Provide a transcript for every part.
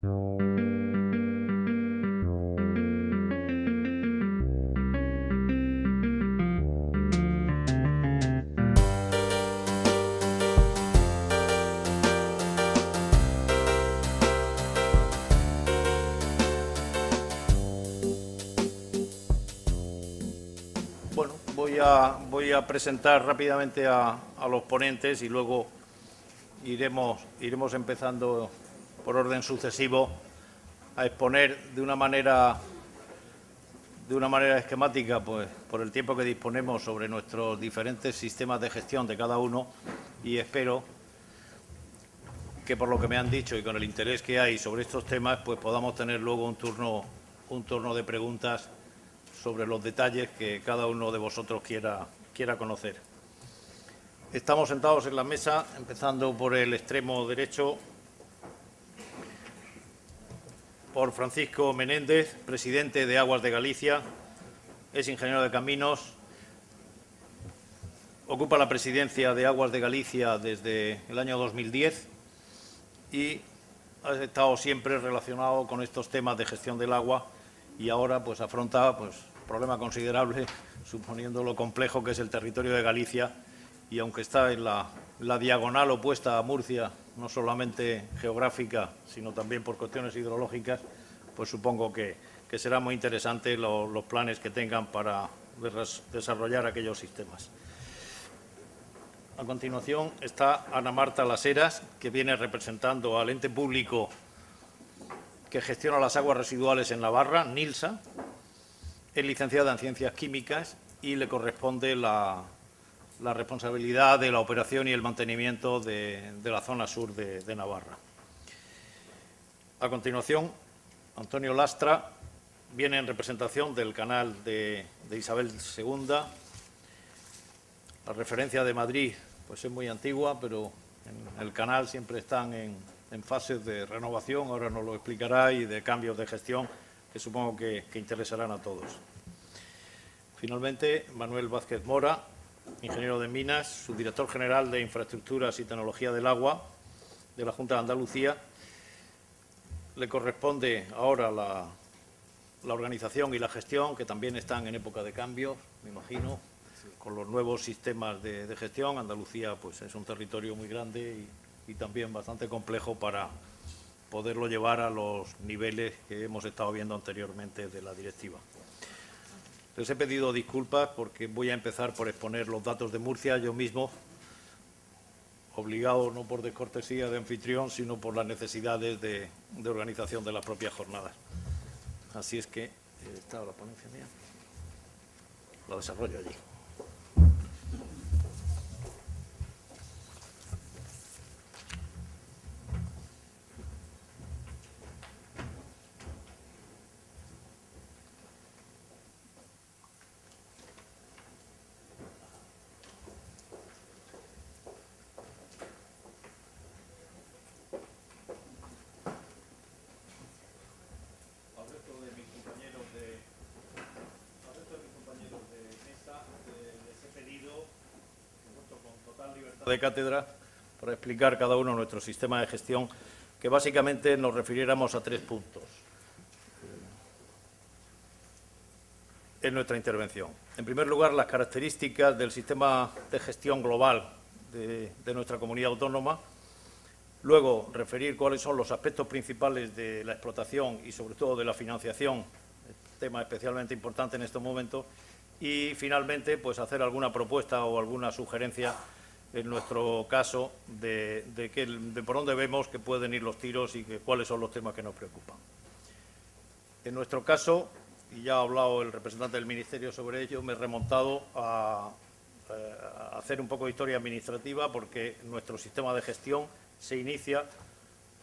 Bueno, voy a presentar rápidamente a los ponentes y luego iremos empezando por orden sucesivo a exponer de una manera esquemática, pues por el tiempo que disponemos, sobre nuestros diferentes sistemas de gestión de cada uno, y espero que, por lo que me han dicho y con el interés que hay sobre estos temas, pues podamos tener luego un turno de preguntas sobre los detalles que cada uno de vosotros quiera conocer. Estamos sentados en la mesa, empezando por el extremo derecho, por Francisco Menéndez, presidente de Aguas de Galicia, es ingeniero de caminos, ocupa la presidencia de Aguas de Galicia desde el año 2010 y ha estado siempre relacionado con estos temas de gestión del agua y ahora pues afronta un problema considerable, suponiendo lo complejo que es el territorio de Galicia, y aunque está en la diagonal opuesta a Murcia, no solamente geográfica, sino también por cuestiones hidrológicas, pues supongo que será muy interesante los planes que tengan para desarrollar aquellos sistemas. A continuación está Ana Marta Las Heras, que viene representando al ente público que gestiona las aguas residuales en Navarra, NILSA. Es licenciada en Ciencias Químicas y le corresponde la responsabilidad de la operación y el mantenimiento de la zona sur de Navarra. A continuación, Antonio Lastra viene en representación del canal de Isabel II. La referencia de Madrid pues es muy antigua, pero en el canal siempre están en fases de renovación, ahora nos lo explicará, y de cambios de gestión que supongo que interesarán a todos. Finalmente, Manuel Vázquez Mora, ingeniero de Minas, subdirector general de Infraestructuras y Tecnología del Agua de la Junta de Andalucía. Le corresponde ahora la organización y la gestión, que también están en época de cambio, me imagino, con los nuevos sistemas de gestión. Andalucía pues es un territorio muy grande y también bastante complejo para poderlo llevar a los niveles que hemos estado viendo anteriormente de la directiva. Les he pedido disculpas porque voy a empezar por exponer los datos de Murcia yo mismo, obligado no por descortesía de anfitrión, sino por las necesidades de organización de las propias jornadas. Así es que está la ponencia mía, la desarrollo allí. De cátedra para explicar cada uno nuestro sistema de gestión, que básicamente nos refiriéramos a 3 puntos en nuestra intervención. En primer lugar, las características del sistema de gestión global de nuestra comunidad autónoma. Luego, referir cuáles son los aspectos principales de la explotación y, sobre todo, de la financiación, tema especialmente importante en estos momentos. Y, finalmente, pues hacer alguna propuesta o alguna sugerencia, en nuestro caso, de por dónde vemos que pueden ir los tiros y cuáles son los temas que nos preocupan. En nuestro caso, y ya ha hablado el representante del Ministerio sobre ello, me he remontado a hacer un poco de historia administrativa, porque nuestro sistema de gestión se inicia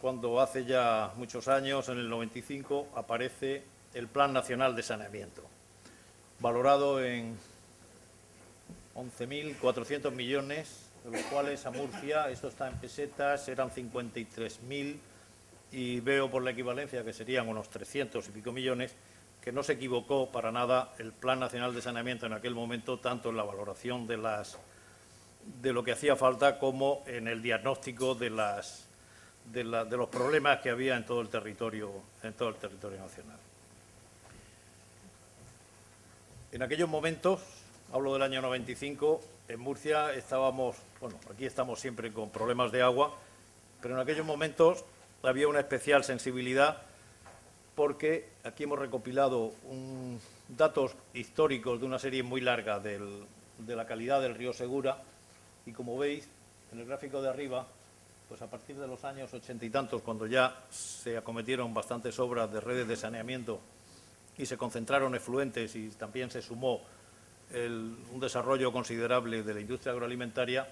cuando hace ya muchos años, en el 95, aparece el Plan Nacional de Saneamiento, valorado en 11.400 millones, de los cuales a Murcia, esto está en pesetas, eran 53.000, y veo por la equivalencia que serían unos 300 y pico millones, que no se equivocó para nada el Plan Nacional de Saneamiento en aquel momento, tanto en la valoración de lo que hacía falta como en el diagnóstico de de los problemas que había en todo el territorio nacional. En aquellos momentos, hablo del año 95, en Murcia estábamos, bueno, aquí estamos siempre con problemas de agua, pero en aquellos momentos había una especial sensibilidad porque aquí hemos recopilado datos históricos de una serie muy larga de la calidad del río Segura y, como veis, en el gráfico de arriba, pues a partir de los años 80 y tantos, cuando ya se acometieron bastantes obras de redes de saneamiento y se concentraron efluentes y también se sumó un desarrollo considerable de la industria agroalimentaria,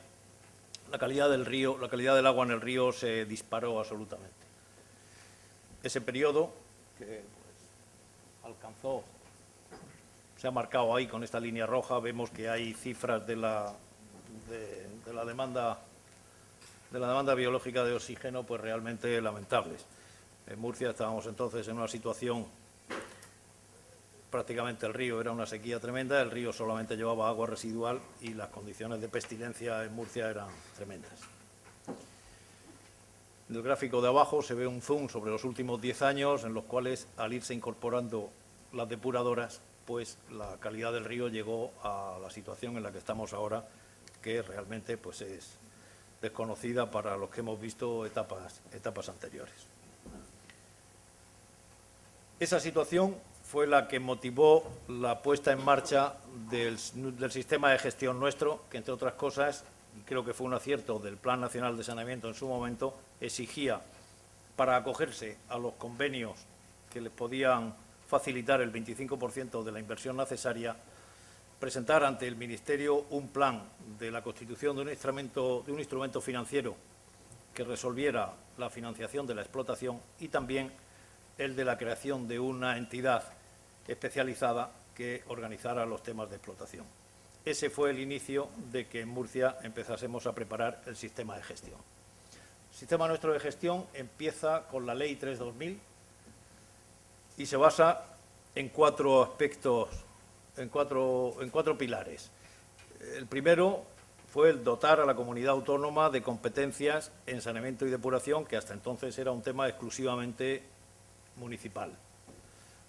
la calidad del agua en el río se disparó absolutamente. Ese periodo, que pues, se ha marcado ahí con esta línea roja, vemos que hay cifras de la demanda biológica de oxígeno pues realmente lamentables. En Murcia estábamos entonces en una situación, prácticamente el río era una sequía tremenda, el río solamente llevaba agua residual y las condiciones de pestilencia en Murcia eran tremendas. En el gráfico de abajo se ve un zoom sobre los últimos 10 años, en los cuales, al irse incorporando las depuradoras, pues la calidad del río llegó a la situación en la que estamos ahora, que realmente pues es desconocida para los que hemos visto etapas anteriores. Esa situación fue la que motivó la puesta en marcha del sistema de gestión nuestro, que, entre otras cosas, y creo que fue un acierto del Plan Nacional de Saneamiento en su momento, exigía, para acogerse a los convenios que les podían facilitar el 25% de la inversión necesaria, presentar ante el Ministerio un plan de la constitución de un instrumento financiero que resolviera la financiación de la explotación y también el de la creación de una entidad especializada que organizara los temas de explotación. Ese fue el inicio de que en Murcia empezásemos a preparar el sistema de gestión. El sistema nuestro de gestión empieza con la Ley 3/2000 y se basa en 4 aspectos, en cuatro pilares. El primero fue el dotar a la comunidad autónoma de competencias en saneamiento y depuración, que hasta entonces era un tema exclusivamente municipal.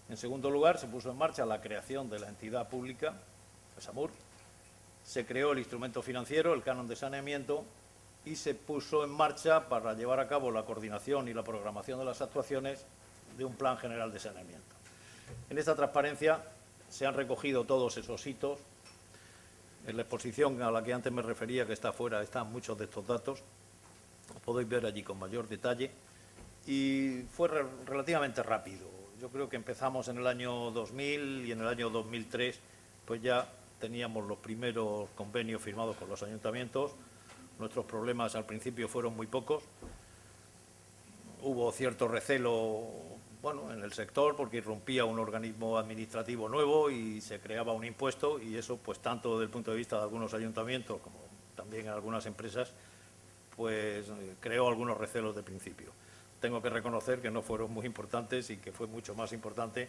En segundo lugar, se puso en marcha la creación de la entidad pública, SAMUR. Se creó el instrumento financiero, el canon de saneamiento, y se puso en marcha para llevar a cabo la coordinación y la programación de las actuaciones de un plan general de saneamiento. En esta transparencia se han recogido todos esos hitos. En la exposición a la que antes me refería, que está afuera, están muchos de estos datos. Los podéis ver allí con mayor detalle. Y fue relativamente rápido. Yo creo que empezamos en el año 2000 y en el año 2003 pues ya teníamos los primeros convenios firmados con los ayuntamientos. Nuestros problemas al principio fueron muy pocos. Hubo cierto recelo, bueno, en el sector, porque irrumpía un organismo administrativo nuevo y se creaba un impuesto, y eso, pues tanto desde el punto de vista de algunos ayuntamientos como también en algunas empresas, pues creó algunos recelos de principio. Tengo que reconocer que no fueron muy importantes y que fue mucho más importante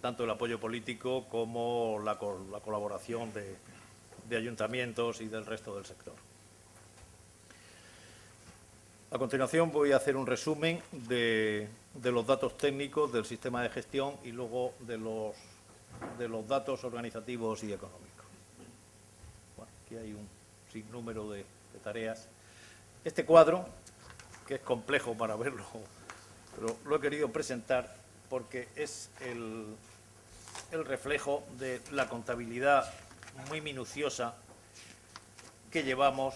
tanto el apoyo político como la colaboración de ayuntamientos y del resto del sector. A continuación voy a hacer un resumen de los datos técnicos del sistema de gestión y luego de los datos organizativos y económicos. Bueno, aquí hay un sinnúmero de tareas. Este cuadro, que es complejo para verlo, pero lo he querido presentar porque es el reflejo de la contabilidad muy minuciosa que llevamos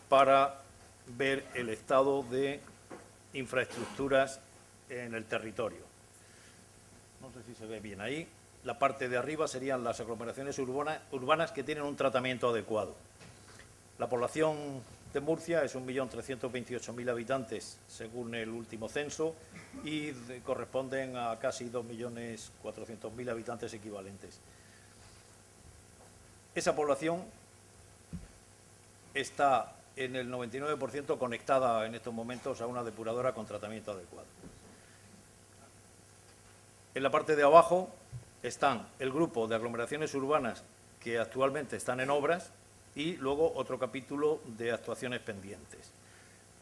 para ver el estado de infraestructuras en el territorio. No sé si se ve bien ahí. La parte de arriba serían las aglomeraciones urbanas que tienen un tratamiento adecuado. La población de Murcia es 1.328.000 habitantes, según el último censo, y corresponden a casi 2.400.000 habitantes equivalentes. Esa población está en el 99% conectada en estos momentos a una depuradora con tratamiento adecuado. En la parte de abajo están el grupo de aglomeraciones urbanas que actualmente están en obras y luego otro capítulo de actuaciones pendientes.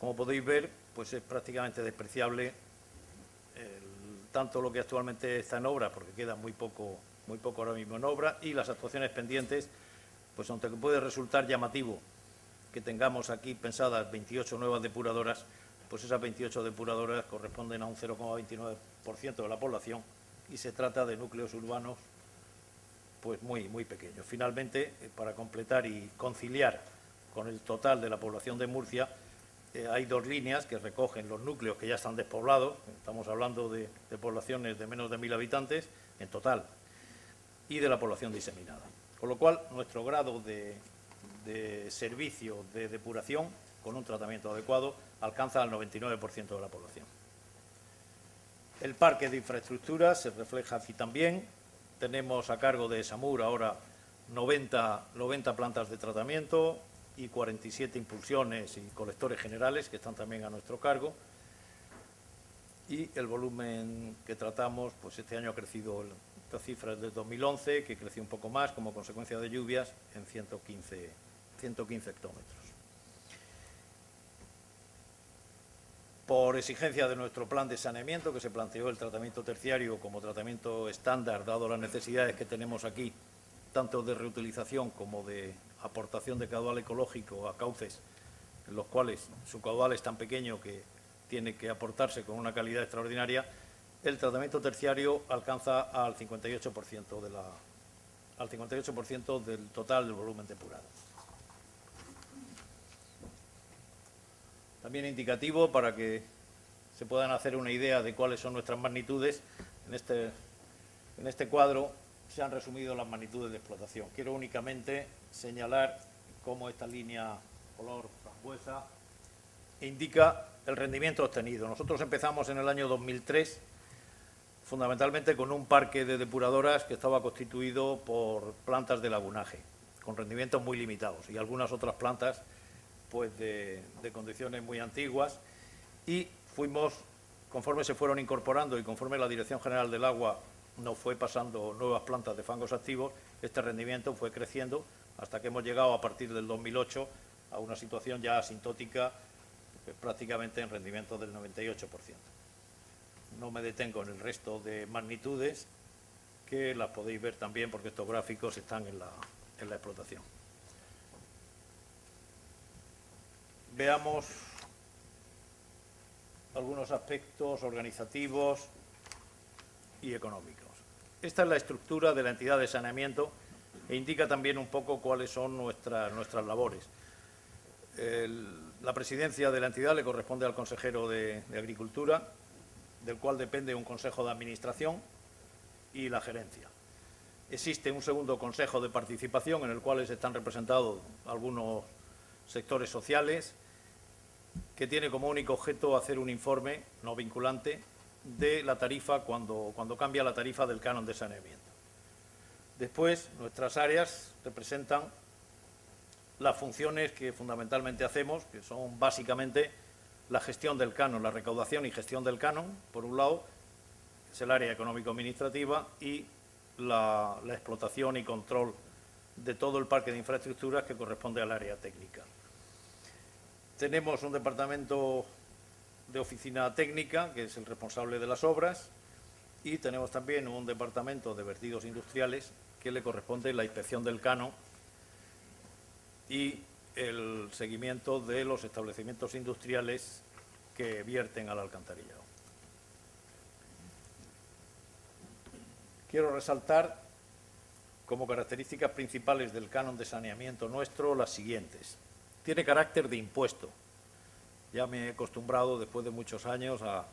como podéis ver, pues es prácticamente despreciable tanto lo que actualmente está en obra, porque queda muy poco ahora mismo en obra, y las actuaciones pendientes, pues aunque puede resultar llamativo que tengamos aquí pensadas 28 nuevas depuradoras, pues esas 28 depuradoras corresponden a un 0,29% de la población y se trata de núcleos urbanos pues muy pequeños. Finalmente, para completar y conciliar con el total de la población de Murcia, hay dos líneas que recogen los núcleos que ya están despoblados, estamos hablando de poblaciones de menos de 1000 habitantes en total, y de la población diseminada. Con lo cual, nuestro grado de servicio de depuración con un tratamiento adecuado alcanza al 99% de la población. El parque de infraestructuras se refleja aquí también. Tenemos a cargo de SAMUR ahora 90 plantas de tratamiento y 47 impulsiones y colectores generales que están también a nuestro cargo. Y el volumen que tratamos, pues este año ha crecido, estas cifras del 2011, que creció un poco más como consecuencia de lluvias, en 115 hectómetros. Por exigencia de nuestro plan de saneamiento, que se planteó el tratamiento terciario como tratamiento estándar, dado las necesidades que tenemos aquí, tanto de reutilización como de aportación de caudal ecológico a cauces en los cuales su caudal es tan pequeño que tiene que aportarse con una calidad extraordinaria, el tratamiento terciario alcanza al 58% del total del volumen depurado. También indicativo para que se puedan hacer una idea de cuáles son nuestras magnitudes. En este cuadro se han resumido las magnitudes de explotación. Quiero únicamente señalar cómo esta línea color frambuesa indica el rendimiento obtenido. Nosotros empezamos en el año 2003, fundamentalmente con un parque de depuradoras que estaba constituido por plantas de lagunaje, con rendimientos muy limitados, y algunas otras plantas pues de condiciones muy antiguas, y fuimos, conforme se fueron incorporando y conforme la Dirección General del Agua nos fue pasando nuevas plantas de fangos activos, este rendimiento fue creciendo hasta que hemos llegado a partir del 2008 a una situación ya asintótica, prácticamente en rendimiento del 98%. No me detengo en el resto de magnitudes, que las podéis ver también porque estos gráficos están en la explotación. Veamos algunos aspectos organizativos y económicos. Esta es la estructura de la entidad de saneamiento e indica también un poco cuáles son nuestras labores. La presidencia de la entidad le corresponde al consejero de Agricultura, del cual depende un consejo de administración y la gerencia. Existe un segundo consejo de participación en el cual están representados algunos sectores sociales, que tiene como único objeto hacer un informe no vinculante de la tarifa cuando cambia la tarifa del canon de saneamiento. Después, nuestras áreas representan las funciones que fundamentalmente hacemos, que son básicamente la gestión del canon, la recaudación y gestión del canon, por un lado, es el área económico-administrativa, y la explotación y control de todo el parque de infraestructuras, que corresponde al área técnica. Tenemos un departamento de oficina técnica, que es el responsable de las obras, y tenemos también un departamento de vertidos industriales, que le corresponde la inspección del canon y el seguimiento de los establecimientos industriales que vierten al alcantarillado. Quiero resaltar como características principales del canon de saneamiento nuestro las siguientes. Tiene carácter de impuesto. Ya me he acostumbrado después de muchos años a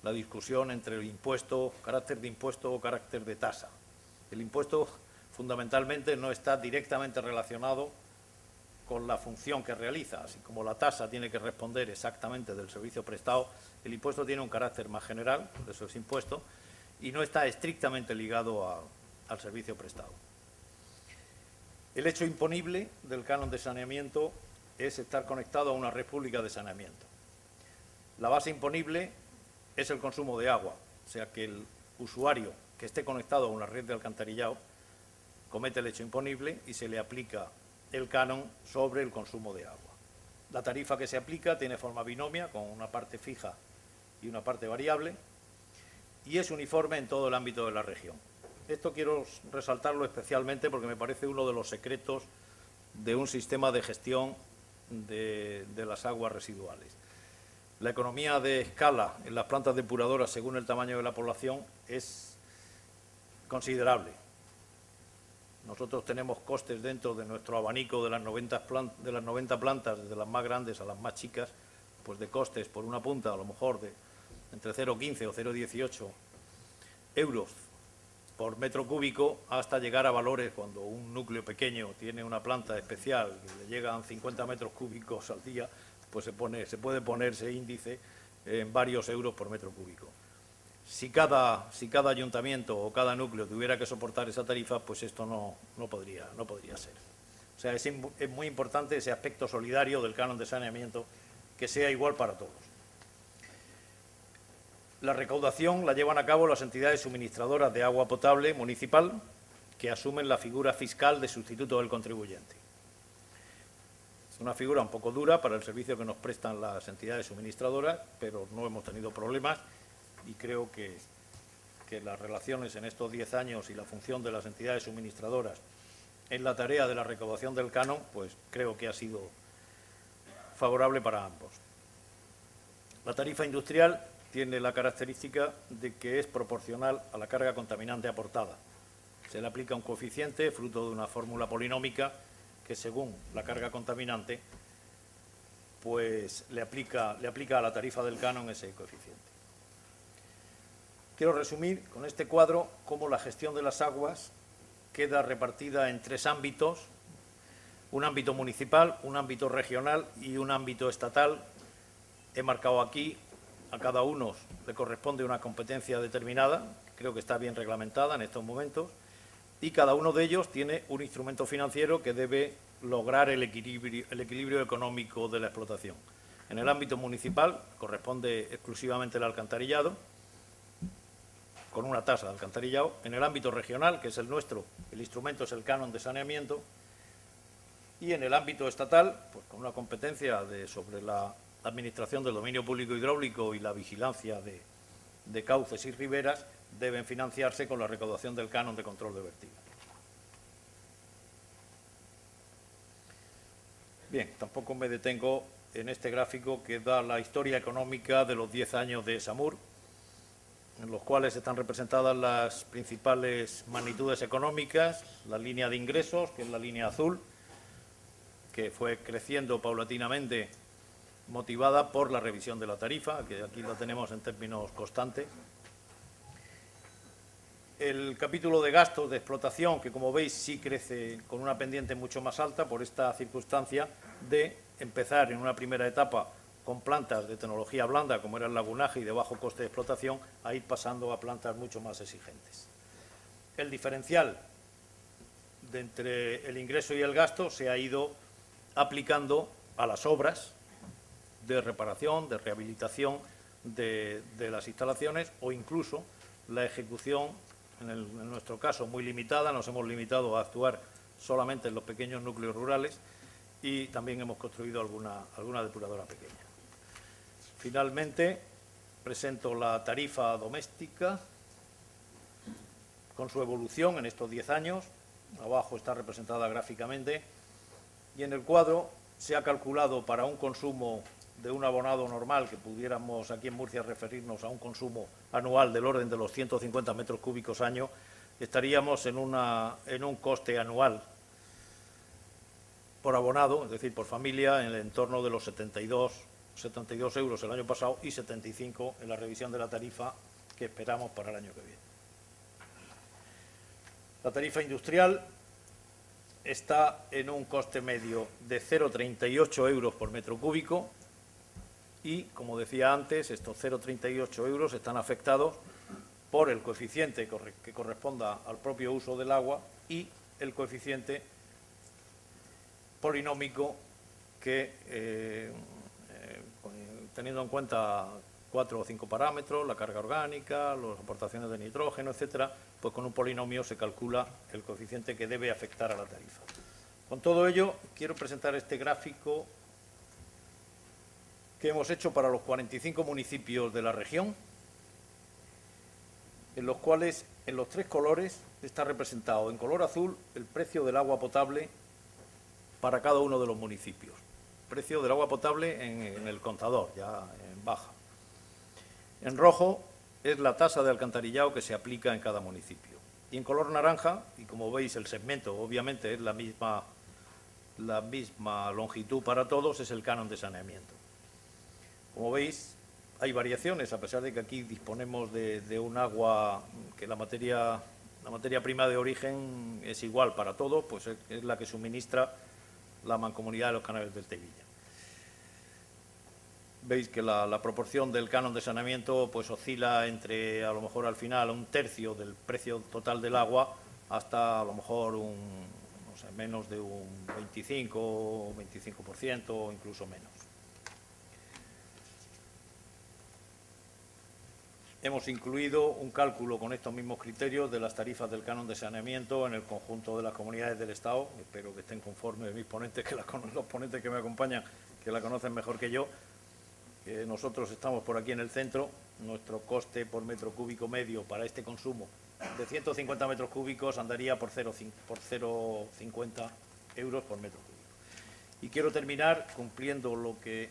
la discusión entre el impuesto, carácter de impuesto o carácter de tasa. El impuesto fundamentalmente no está directamente relacionado con la función que realiza, así como la tasa tiene que responder exactamente del servicio prestado, el impuesto tiene un carácter más general, por eso es impuesto, y no está estrictamente ligado al servicio prestado. El hecho imponible del canon de saneamiento es estar conectado a una red pública de saneamiento. La base imponible es el consumo de agua, o sea que el usuario que esté conectado a una red de alcantarillado comete el hecho imponible y se le aplica el canon sobre el consumo de agua. La tarifa que se aplica tiene forma binomia, con una parte fija y una parte variable, y es uniforme en todo el ámbito de la región. Esto quiero resaltarlo especialmente porque me parece uno de los secretos de un sistema de gestión de las aguas residuales. La economía de escala en las plantas depuradoras, según el tamaño de la población, es considerable. Nosotros tenemos costes dentro de nuestro abanico de las 90 plantas, desde las más grandes a las más chicas, pues de costes por una punta, a lo mejor de entre 0,15 o 0,18 euros por metro cúbico, hasta llegar a valores cuando un núcleo pequeño tiene una planta especial y le llegan 50 metros cúbicos al día, pues se puede poner ese índice en varios euros por metro cúbico. Si cada ayuntamiento o cada núcleo tuviera que soportar esa tarifa, pues esto no podría ser. O sea, es muy importante ese aspecto solidario del canon de saneamiento, que sea igual para todos. La recaudación la llevan a cabo las entidades suministradoras de agua potable municipal, que asumen la figura fiscal de sustituto del contribuyente. Es una figura un poco dura para el servicio que nos prestan las entidades suministradoras, pero no hemos tenido problemas y creo que las relaciones en estos 10 años y la función de las entidades suministradoras en la tarea de la recaudación del canon, pues creo que ha sido favorable para ambos. La tarifa industrial tiene la característica de que es proporcional a la carga contaminante aportada. Se le aplica un coeficiente fruto de una fórmula polinómica que, según la carga contaminante, pues le aplica a la tarifa del canon ese coeficiente. Quiero resumir con este cuadro cómo la gestión de las aguas queda repartida en 3 ámbitos: un ámbito municipal, un ámbito regional y un ámbito estatal. He marcado aquí, a cada uno le corresponde una competencia determinada, creo que está bien reglamentada en estos momentos, y cada uno de ellos tiene un instrumento financiero que debe lograr el equilibrio económico de la explotación. En el ámbito municipal corresponde exclusivamente el alcantarillado, con una tasa de alcantarillado. En el ámbito regional, que es el nuestro, el instrumento es el canon de saneamiento. Y en el ámbito estatal, pues con una competencia sobre la administración del dominio público hidráulico y la vigilancia de cauces y riberas, deben financiarse con la recaudación del canon de control de vertido. Bien, tampoco me detengo en este gráfico que da la historia económica de los 10 años de SAMUR, en los cuales están representadas las principales magnitudes económicas, la línea de ingresos, que es la línea azul, que fue creciendo paulatinamente, motivada por la revisión de la tarifa, que aquí la tenemos en términos constantes. El capítulo de gastos de explotación, que como veis sí crece con una pendiente mucho más alta por esta circunstancia de empezar en una primera etapa con plantas de tecnología blanda, como era el lagunaje y de bajo coste de explotación, a ir pasando a plantas mucho más exigentes. El diferencial entre el ingreso y el gasto se ha ido aplicando a las obras de reparación, de rehabilitación de las instalaciones, o incluso la ejecución, en nuestro caso muy limitada, nos hemos limitado a actuar solamente en los pequeños núcleos rurales, y también hemos construido alguna depuradora pequeña. Finalmente, presento la tarifa doméstica con su evolución en estos 10 años. Abajo está representada gráficamente, y en el cuadro se ha calculado para un consumo de un abonado normal, que pudiéramos aquí en Murcia referirnos a un consumo anual del orden de los 150 metros cúbicos año, estaríamos en un coste anual por abonado, es decir, por familia, en el entorno de los 72 euros el año pasado y 75 en la revisión de la tarifa que esperamos para el año que viene. La tarifa industrial está en un coste medio de 0,38 euros por metro cúbico y, como decía antes, estos 0,38 euros están afectados por el coeficiente que corresponda al propio uso del agua y el coeficiente polinómico que, teniendo en cuenta 4 o 5 parámetros, la carga orgánica, las aportaciones de nitrógeno, etcétera, pues con un polinomio se calcula el coeficiente que debe afectar a la tarifa. Con todo ello, quiero presentar este gráfico que hemos hecho para los 45 municipios de la región, en los cuales en los 3 colores está representado en color azul el precio del agua potable para cada uno de los municipios. Precio del agua potable en el contador, ya en baja. En rojo es la tasa de alcantarillado que se aplica en cada municipio. Y en color naranja, y como veis el segmento obviamente es la misma longitud para todos, es el canon de saneamiento. Como veis, hay variaciones, a pesar de que aquí disponemos de un agua que la materia prima de origen es igual para todos, pues es la que suministra la Mancomunidad de los Canales del Tevilla. Veis que la proporción del canon de saneamiento pues oscila entre, a lo mejor al final, 1/3 del precio total del agua hasta a lo mejor menos de un 25% o incluso menos. Hemos incluido un cálculo con estos mismos criterios de las tarifas del canon de saneamiento en el conjunto de las comunidades del Estado. Espero que estén conformes mis ponentes, los ponentes que me acompañan, que la conocen mejor que yo. Nosotros estamos por aquí en el centro. Nuestro coste por metro cúbico medio para este consumo de 150 metros cúbicos andaría por 0,50 euros por metro cúbico. Y quiero terminar cumpliendo lo que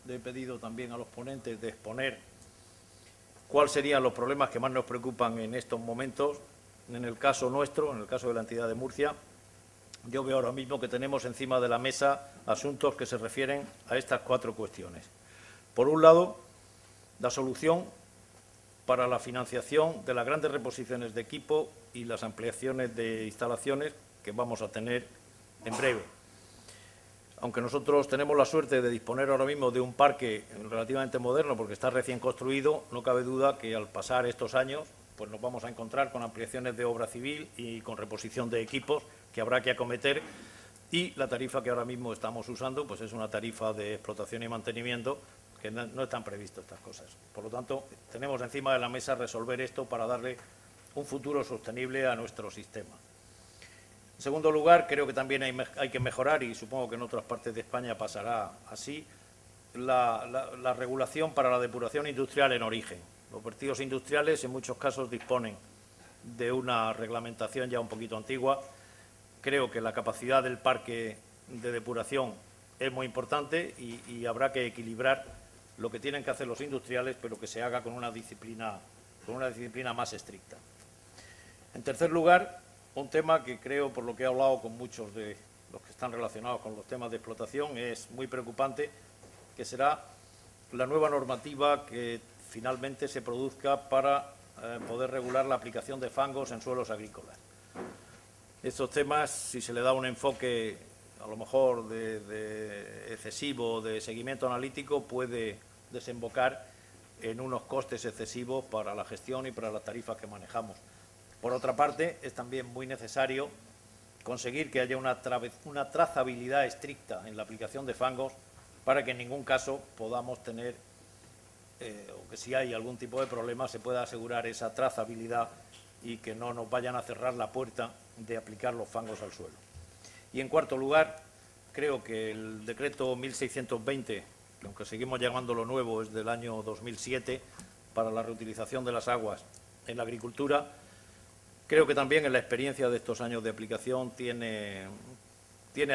le he pedido también a los ponentes de exponer cuáles serían los problemas que más nos preocupan en estos momentos. En el caso nuestro, en el caso de la entidad de Murcia, yo veo ahora mismo que tenemos encima de la mesa asuntos que se refieren a estas 4 cuestiones. Por un lado, la solución para la financiación de las grandes reposiciones de equipo y las ampliaciones de instalaciones que vamos a tener en breve. Aunque nosotros tenemos la suerte de disponer ahora mismo de un parque relativamente moderno porque está recién construido, no cabe duda que al pasar estos años pues nos vamos a encontrar con ampliaciones de obra civil y con reposición de equipos que habrá que acometer, y la tarifa que ahora mismo estamos usando pues es una tarifa de explotación y mantenimiento que no están previstas estas cosas. Por lo tanto, tenemos encima de la mesa resolver esto para darle un futuro sostenible a nuestro sistema. En segundo lugar, creo que también hay que mejorar, y supongo que en otras partes de España pasará así, la regulación para la depuración industrial en origen. Los vertidos industriales en muchos casos disponen de una reglamentación ya un poquito antigua. Creo que la capacidad del parque de depuración es muy importante y habrá que equilibrar lo que tienen que hacer los industriales, pero que se haga con una disciplina más estricta. En tercer lugar, un tema que creo, por lo que he hablado con muchos de los que están relacionados con los temas de explotación, es muy preocupante, que será la nueva normativa que finalmente se produzca para poder regular la aplicación de fangos en suelos agrícolas. Estos temas, si se le da un enfoque a lo mejor de excesivo, de seguimiento analítico, puede desembocar en unos costes excesivos para la gestión y para las tarifas que manejamos. Por otra parte, es también muy necesario conseguir que haya una trazabilidad estricta en la aplicación de fangos para que en ningún caso podamos tener, o que si hay algún tipo de problema, se pueda asegurar esa trazabilidad y que no nos vayan a cerrar la puerta de aplicar los fangos al suelo. Y en cuarto lugar, creo que el decreto 1620, que aunque seguimos llamándolo nuevo, es del año 2007, para la reutilización de las aguas en la agricultura, creo que también en la experiencia de estos años de aplicación tiene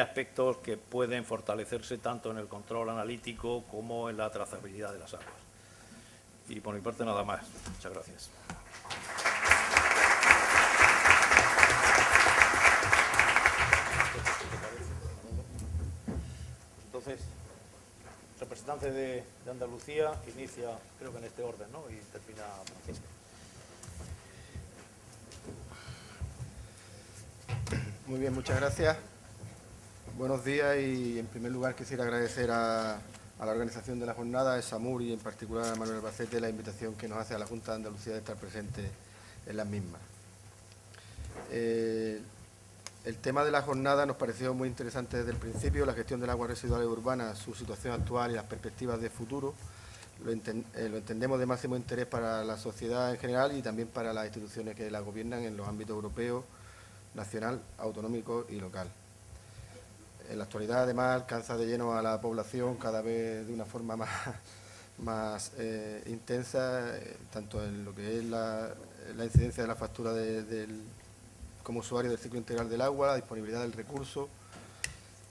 aspectos que pueden fortalecerse tanto en el control analítico como en la trazabilidad de las aguas. Y por mi parte nada más. Muchas gracias. Entonces, representante de Andalucía inicia, creo que en este orden, ¿no? Y termina Francisco. Muy bien, muchas gracias. Buenos días, y en primer lugar quisiera agradecer a la organización de la jornada, a SAMUR y en particular a Manuel Albacete, la invitación que nos hace a la Junta de Andalucía de estar presente en las mismas. El tema de la jornada nos pareció muy interesante desde el principio: la gestión del agua residual urbana, su situación actual y las perspectivas de futuro. Lo entendemos de máximo interés para la sociedad en general y también para las instituciones que la gobiernan en los ámbitos europeos, nacional, autonómico y local. en la actualidad, además, alcanza de lleno a la población cada vez de una forma más intensa, tanto en lo que es la incidencia de la factura como usuario del ciclo integral del agua, la disponibilidad del recurso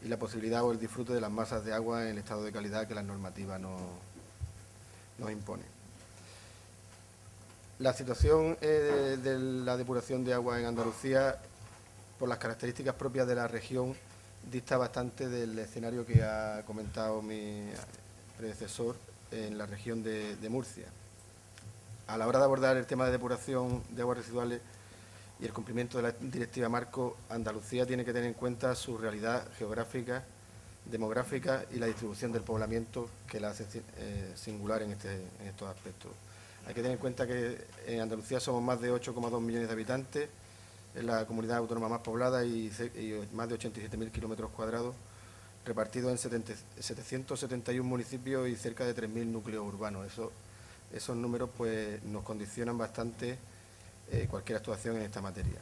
y la posibilidad o el disfrute de las masas de agua en el estado de calidad que la normativa nos impone. La situación de la depuración de agua en Andalucía, por las características propias de la región, dista bastante del escenario que ha comentado mi predecesor en la región de Murcia. A la hora de abordar el tema de depuración de aguas residuales y el cumplimiento de la directiva marco, Andalucía tiene que tener en cuenta su realidad geográfica, demográfica y la distribución del poblamiento, que la hace singular en estos aspectos. Hay que tener en cuenta que en Andalucía somos más de 8,2 millones de habitantes, es la comunidad autónoma más poblada y más de 87.000 kilómetros cuadrados, repartidos en 771 municipios y cerca de 3.000 núcleos urbanos. Esos números pues, nos condicionan bastante cualquier actuación en esta materia.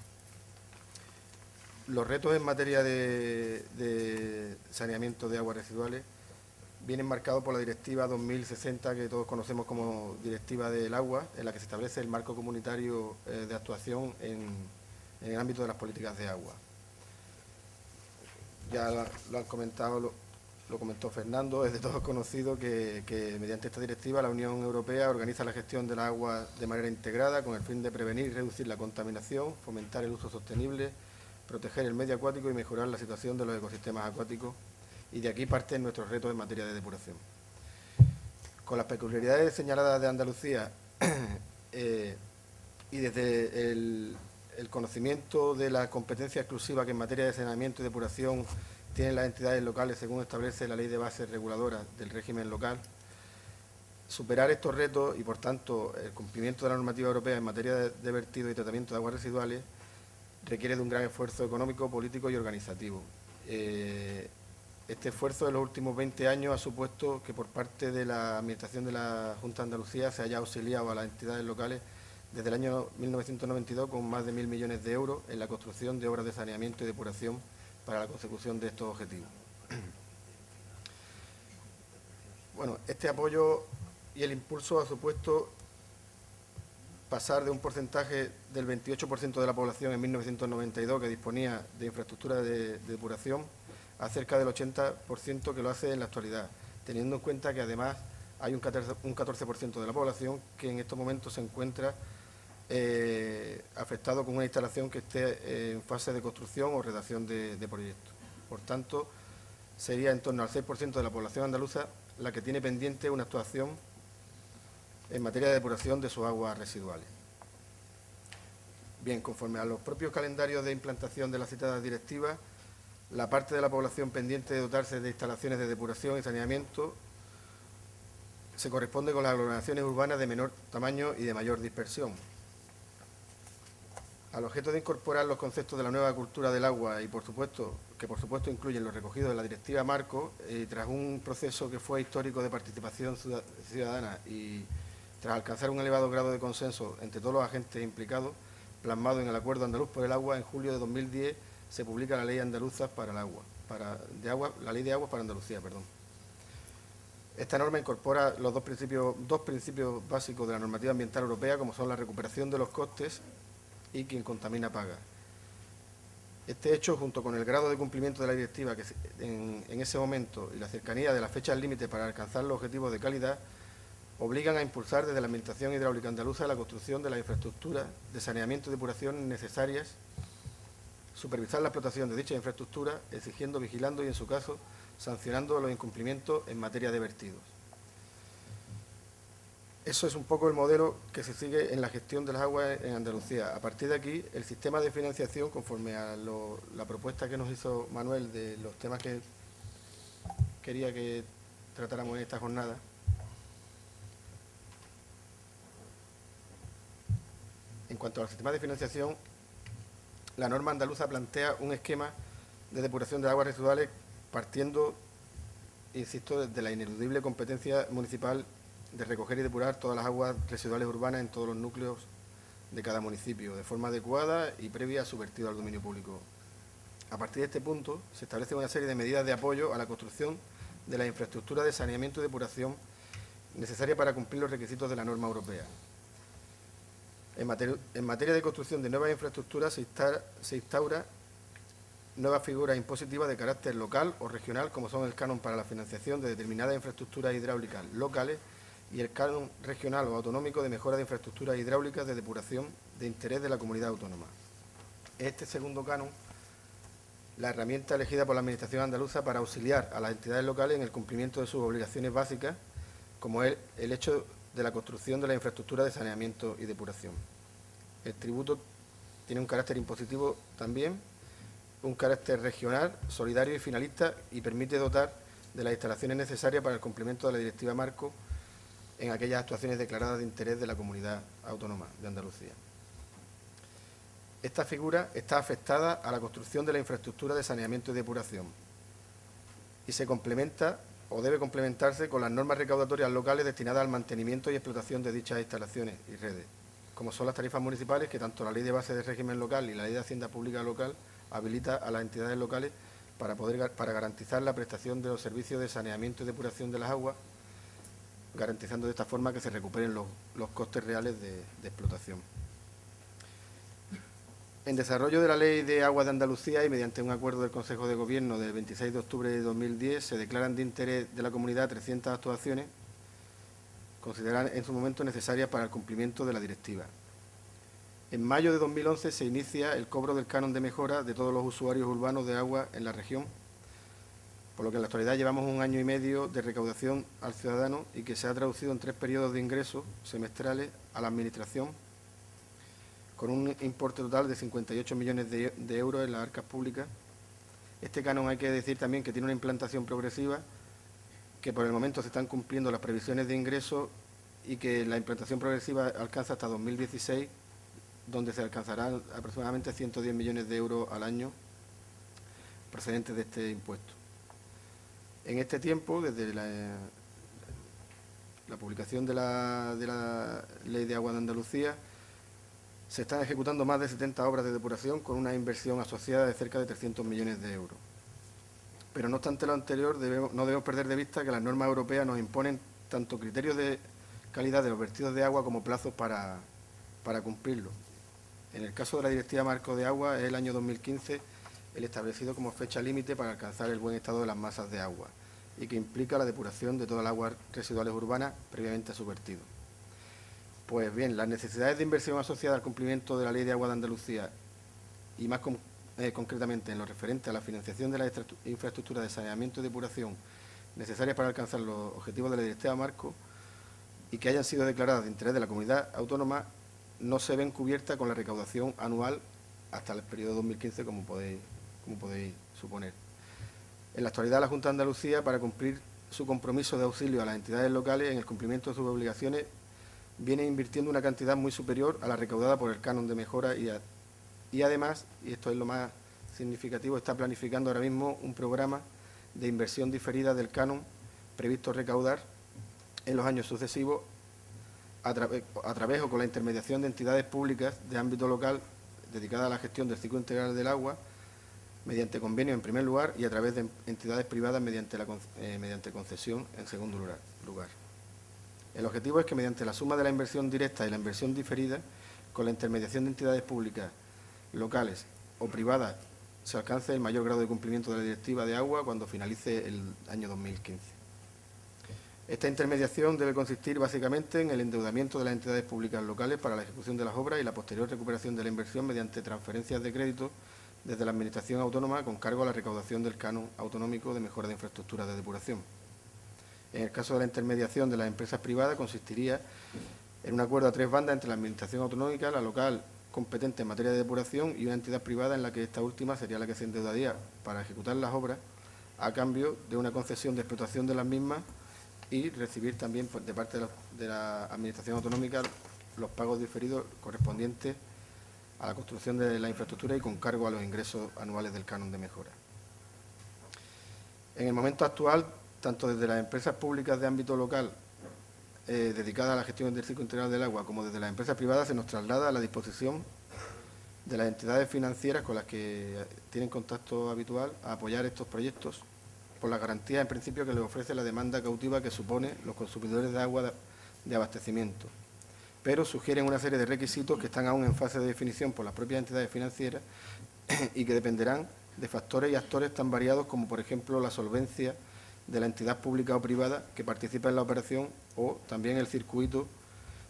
Los retos en materia de saneamiento de aguas residuales vienen marcados por la Directiva 2060, que todos conocemos como Directiva del Agua, en la que se establece el marco comunitario de actuación en el ámbito de las políticas de agua. Ya lo han comentado, lo comentó Fernando, es de todos conocido que mediante esta directiva la Unión Europea organiza la gestión del agua de manera integrada con el fin de prevenir y reducir la contaminación, fomentar el uso sostenible, proteger el medio acuático y mejorar la situación de los ecosistemas acuáticos, y de aquí parten nuestros retos en materia de depuración. Con las peculiaridades señaladas de Andalucía y desde el conocimiento de la competencia exclusiva que en materia de saneamiento y depuración tienen las entidades locales según establece la Ley de Bases Reguladoras del régimen local, superar estos retos y, por tanto, el cumplimiento de la normativa europea en materia de vertido y tratamiento de aguas residuales requiere de un gran esfuerzo económico, político y organizativo. Este esfuerzo de los últimos 20 años ha supuesto que por parte de la Administración de la Junta de Andalucía se haya auxiliado a las entidades locales desde el año 1992 con más de 1.000 millones de euros en la construcción de obras de saneamiento y depuración para la consecución de estos objetivos. Bueno, este apoyo y el impulso ha supuesto pasar de un porcentaje del 28% de la población en 1992 que disponía de infraestructura de depuración a cerca del 80% que lo hace en la actualidad, teniendo en cuenta que además hay un 14% de la población que en estos momentos se encuentra afectado con una instalación que esté en fase de construcción o redacción de proyecto. Por tanto, sería en torno al 6% de la población andaluza la que tiene pendiente una actuación en materia de depuración de sus aguas residuales. Bien, conforme a los propios calendarios de implantación de la citada directiva, la parte de la población pendiente de dotarse de instalaciones de depuración y saneamiento se corresponde con las aglomeraciones urbanas de menor tamaño y de mayor dispersión. Al objeto de incorporar los conceptos de la nueva cultura del agua y, por supuesto, incluyen los recogidos en la Directiva Marco, tras un proceso que fue histórico de participación ciudadana y tras alcanzar un elevado grado de consenso entre todos los agentes implicados, plasmado en el Acuerdo Andaluz por el Agua, en julio de 2010 se publica la Ley Andaluza para el Agua, la Ley de Aguas para Andalucía, perdón. Esta norma incorpora los dos principios básicos de la normativa ambiental europea, como son la recuperación de los costes y quien contamina paga. Este hecho, junto con el grado de cumplimiento de la directiva que en ese momento y la cercanía de las fechas límite para alcanzar los objetivos de calidad, obligan a impulsar desde la Administración Hidráulica Andaluza la construcción de las infraestructuras de saneamiento y depuración necesarias, supervisar la explotación de dicha infraestructura, exigiendo, vigilando y, en su caso, sancionando los incumplimientos en materia de vertidos. Eso es un poco el modelo que se sigue en la gestión de las aguas en Andalucía. A partir de aquí, el sistema de financiación, conforme a la propuesta que nos hizo Manuel de los temas que quería que tratáramos en esta jornada, en cuanto al sistema de financiación, la norma andaluza plantea un esquema de depuración de aguas residuales partiendo, insisto, de la ineludible competencia municipal de recoger y depurar todas las aguas residuales urbanas en todos los núcleos de cada municipio, de forma adecuada y previa a su vertido al dominio público. A partir de este punto, se establece una serie de medidas de apoyo a la construcción de la infraestructura de saneamiento y depuración necesaria para cumplir los requisitos de la norma europea. En materia de construcción de nuevas infraestructuras se instaura nuevas figuras impositivas de carácter local o regional, como son el canon para la financiación de determinadas infraestructuras hidráulicas locales y el canon regional o autonómico de mejora de infraestructuras hidráulicas de depuración de interés de la comunidad autónoma. Este segundo canon, la herramienta elegida por la Administración andaluza para auxiliar a las entidades locales en el cumplimiento de sus obligaciones básicas, como es el hecho de la construcción de la infraestructura de saneamiento y depuración. El tributo tiene un carácter impositivo también, un carácter regional, solidario y finalista, y permite dotar de las instalaciones necesarias para el cumplimiento de la Directiva Marco en aquellas actuaciones declaradas de interés de la Comunidad Autónoma de Andalucía. Esta figura está afectada a la construcción de la infraestructura de saneamiento y depuración y se complementa o debe complementarse con las normas recaudatorias locales destinadas al mantenimiento y explotación de dichas instalaciones y redes, como son las tarifas municipales, que tanto la Ley de Base de Régimen Local y la Ley de Hacienda Pública Local habilita a las entidades locales para garantizar la prestación de los servicios de saneamiento y depuración de las aguas, garantizando de esta forma que se recuperen los costes reales de explotación. En desarrollo de la Ley de Aguas de Andalucía y mediante un acuerdo del Consejo de Gobierno del 26 de octubre de 2010, se declaran de interés de la comunidad 300 actuaciones consideradas en su momento necesarias para el cumplimiento de la directiva. En mayo de 2011 se inicia el cobro del canon de mejora de todos los usuarios urbanos de agua en la región, por lo que en la actualidad llevamos 1 año y medio de recaudación al ciudadano y que se ha traducido en 3 periodos de ingresos semestrales a la Administración, con un importe total de 58 millones de euros en las arcas públicas. Este canon, hay que decir también que tiene una implantación progresiva, que por el momento se están cumpliendo las previsiones de ingresos y que la implantación progresiva alcanza hasta 2016, donde se alcanzarán aproximadamente 110 millones de euros al año procedentes de este impuesto. En este tiempo, desde la publicación de la Ley de Agua de Andalucía, se están ejecutando más de 70 obras de depuración con una inversión asociada de cerca de 300 millones de euros. Pero no obstante lo anterior, no debemos perder de vista que las normas europeas nos imponen tanto criterios de calidad de los vertidos de agua como plazos para cumplirlo. En el caso de la Directiva Marco de Agua, es el año 2015 el establecido como fecha límite para alcanzar el buen estado de las masas de agua y que implica la depuración de todas las aguas residuales urbanas previamente a su vertido. Pues bien, las necesidades de inversión asociadas al cumplimiento de la Ley de Agua de Andalucía y más concretamente en lo referente a la financiación de las infraestructuras de saneamiento y depuración necesarias para alcanzar los objetivos de la Directiva Marco y que hayan sido declaradas de interés de la comunidad autónoma, no se ven cubiertas con la recaudación anual hasta el periodo 2015, como podéis suponer. En la actualidad, la Junta de Andalucía, para cumplir su compromiso de auxilio a las entidades locales en el cumplimiento de sus obligaciones, viene invirtiendo una cantidad muy superior a la recaudada por el canon de mejora y además, y esto es lo más significativo, está planificando ahora mismo un programa de inversión diferida del canon previsto recaudar en los años sucesivos a través o con la intermediación de entidades públicas de ámbito local dedicadas a la gestión del ciclo integral del agua, mediante convenio en primer lugar y a través de entidades privadas mediante concesión en segundo lugar. El objetivo es que mediante la suma de la inversión directa y la inversión diferida, con la intermediación de entidades públicas, locales o privadas, se alcance el mayor grado de cumplimiento de la Directiva de Agua cuando finalice el año 2015. Esta intermediación debe consistir básicamente en el endeudamiento de las entidades públicas locales para la ejecución de las obras y la posterior recuperación de la inversión mediante transferencias de crédito desde la Administración autónoma con cargo a la recaudación del canon autonómico de mejora de infraestructuras de depuración. En el caso de la intermediación de las empresas privadas, consistiría en un acuerdo a 3 bandas entre la Administración autonómica, la local competente en materia de depuración y una entidad privada en la que esta última sería la que se endeudaría para ejecutar las obras a cambio de una concesión de explotación de las mismas y recibir también de parte de la Administración autonómica los pagos diferidos correspondientes a la construcción de la infraestructura y con cargo a los ingresos anuales del canon de mejora. En el momento actual, tanto desde las empresas públicas de ámbito local dedicadas a la gestión del ciclo integral del agua como desde las empresas privadas se nos traslada a la disposición de las entidades financieras con las que tienen contacto habitual a apoyar estos proyectos por la garantía, en principio, que les ofrece la demanda cautiva que supone los consumidores de agua de abastecimiento. Pero sugieren una serie de requisitos que están aún en fase de definición por las propias entidades financieras y que dependerán de factores y actores tan variados como, por ejemplo, la solvencia de la entidad pública o privada que participa en la operación o también el circuito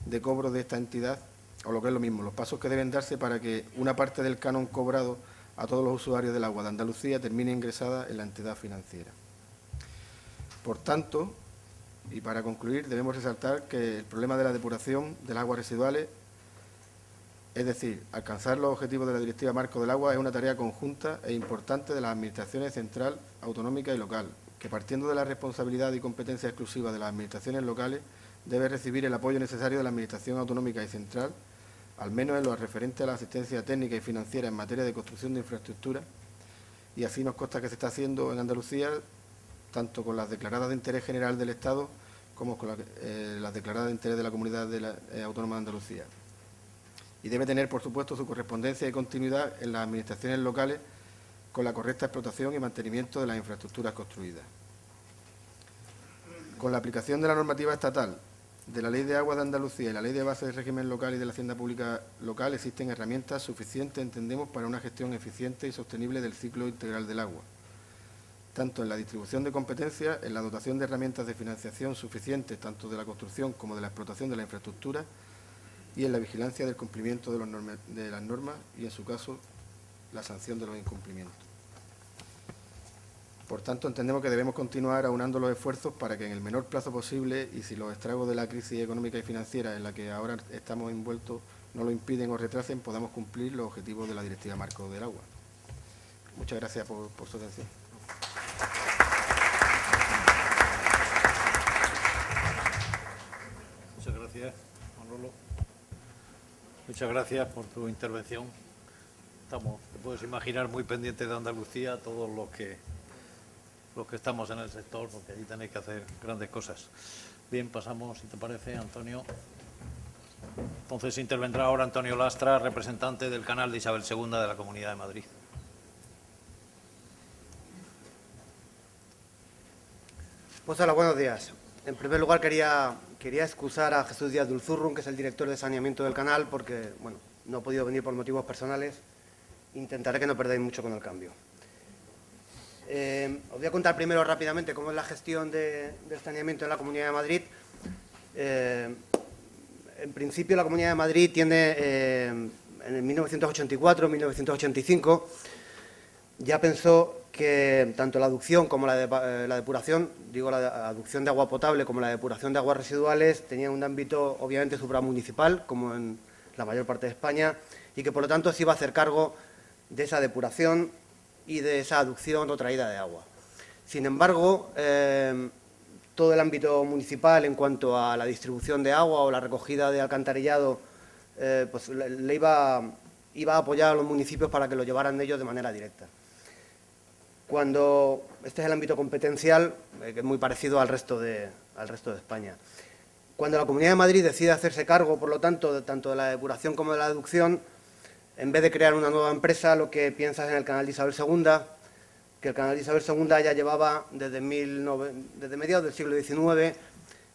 de cobro de esta entidad, o lo que es lo mismo, los pasos que deben darse para que una parte del canon cobrado a todos los usuarios del agua de Andalucía termine ingresada en la entidad financiera. Por tanto, y para concluir, debemos resaltar que el problema de la depuración de las aguas residuales, es decir, alcanzar los objetivos de la Directiva Marco del Agua, es una tarea conjunta e importante de las administraciones central, autonómica y local, que partiendo de la responsabilidad y competencia exclusiva de las administraciones locales, debe recibir el apoyo necesario de la Administración autonómica y central, al menos en lo referente a la asistencia técnica y financiera en materia de construcción de infraestructura, y así nos consta que se está haciendo en Andalucía, tanto con las declaradas de interés general del Estado como con las declaradas de interés de la Comunidad Autónoma de Andalucía. Y debe tener, por supuesto, su correspondencia y continuidad en las administraciones locales con la correcta explotación y mantenimiento de las infraestructuras construidas. Con la aplicación de la normativa estatal, de la Ley de Aguas de Andalucía y la Ley de Base del Régimen Local y de la Hacienda Pública Local, existen herramientas suficientes, entendemos, para una gestión eficiente y sostenible del ciclo integral del agua, tanto en la distribución de competencias, en la dotación de herramientas de financiación suficientes, tanto de la construcción como de la explotación de la infraestructura, y en la vigilancia del cumplimiento de las normas y, en su caso, la sanción de los incumplimientos. Por tanto, entendemos que debemos continuar aunando los esfuerzos para que en el menor plazo posible, y si los estragos de la crisis económica y financiera en la que ahora estamos envueltos no lo impiden o retrasen, podamos cumplir los objetivos de la Directiva Marco del Agua. Muchas gracias por su atención. Muchas gracias, Manolo. Muchas gracias por tu intervención. Estamos, te puedes imaginar, muy pendientes de Andalucía, todos los que estamos en el sector, porque allí tenéis que hacer grandes cosas. Bien, pasamos, si te parece, Antonio. Entonces intervendrá ahora Antonio Lastra, representante del canal de Isabel II de la Comunidad de Madrid. Pues hola, buenos días. En primer lugar quería excusar a Jesús Díaz de Ulzurrun, que es el director de saneamiento del canal, porque bueno, no ha podido venir por motivos personales. Intentaré que no perdáis mucho con el cambio. Os voy a contar primero rápidamente cómo es la gestión del saneamiento en la Comunidad de Madrid. En principio, la Comunidad de Madrid tiene, en 1984-1985, ya pensó que tanto la aducción como la depuración, digo la aducción de agua potable como la depuración de aguas residuales, tenían un ámbito obviamente supramunicipal, como en la mayor parte de España, y que por lo tanto se iba a hacer cargo de esa depuración y de esa aducción o traída de agua. Sin embargo, todo el ámbito municipal en cuanto a la distribución de agua o la recogida de alcantarillado, pues le iba a apoyar a los municipios para que lo llevaran ellos de manera directa. Este es el ámbito competencial, que es muy parecido al resto de España. Cuando la Comunidad de Madrid decide hacerse cargo, por lo tanto, tanto de la depuración como de la aducción, en vez de crear una nueva empresa, lo que piensa es en el canal de Isabel II, que el canal de Isabel II ya llevaba desde mediados del siglo XIX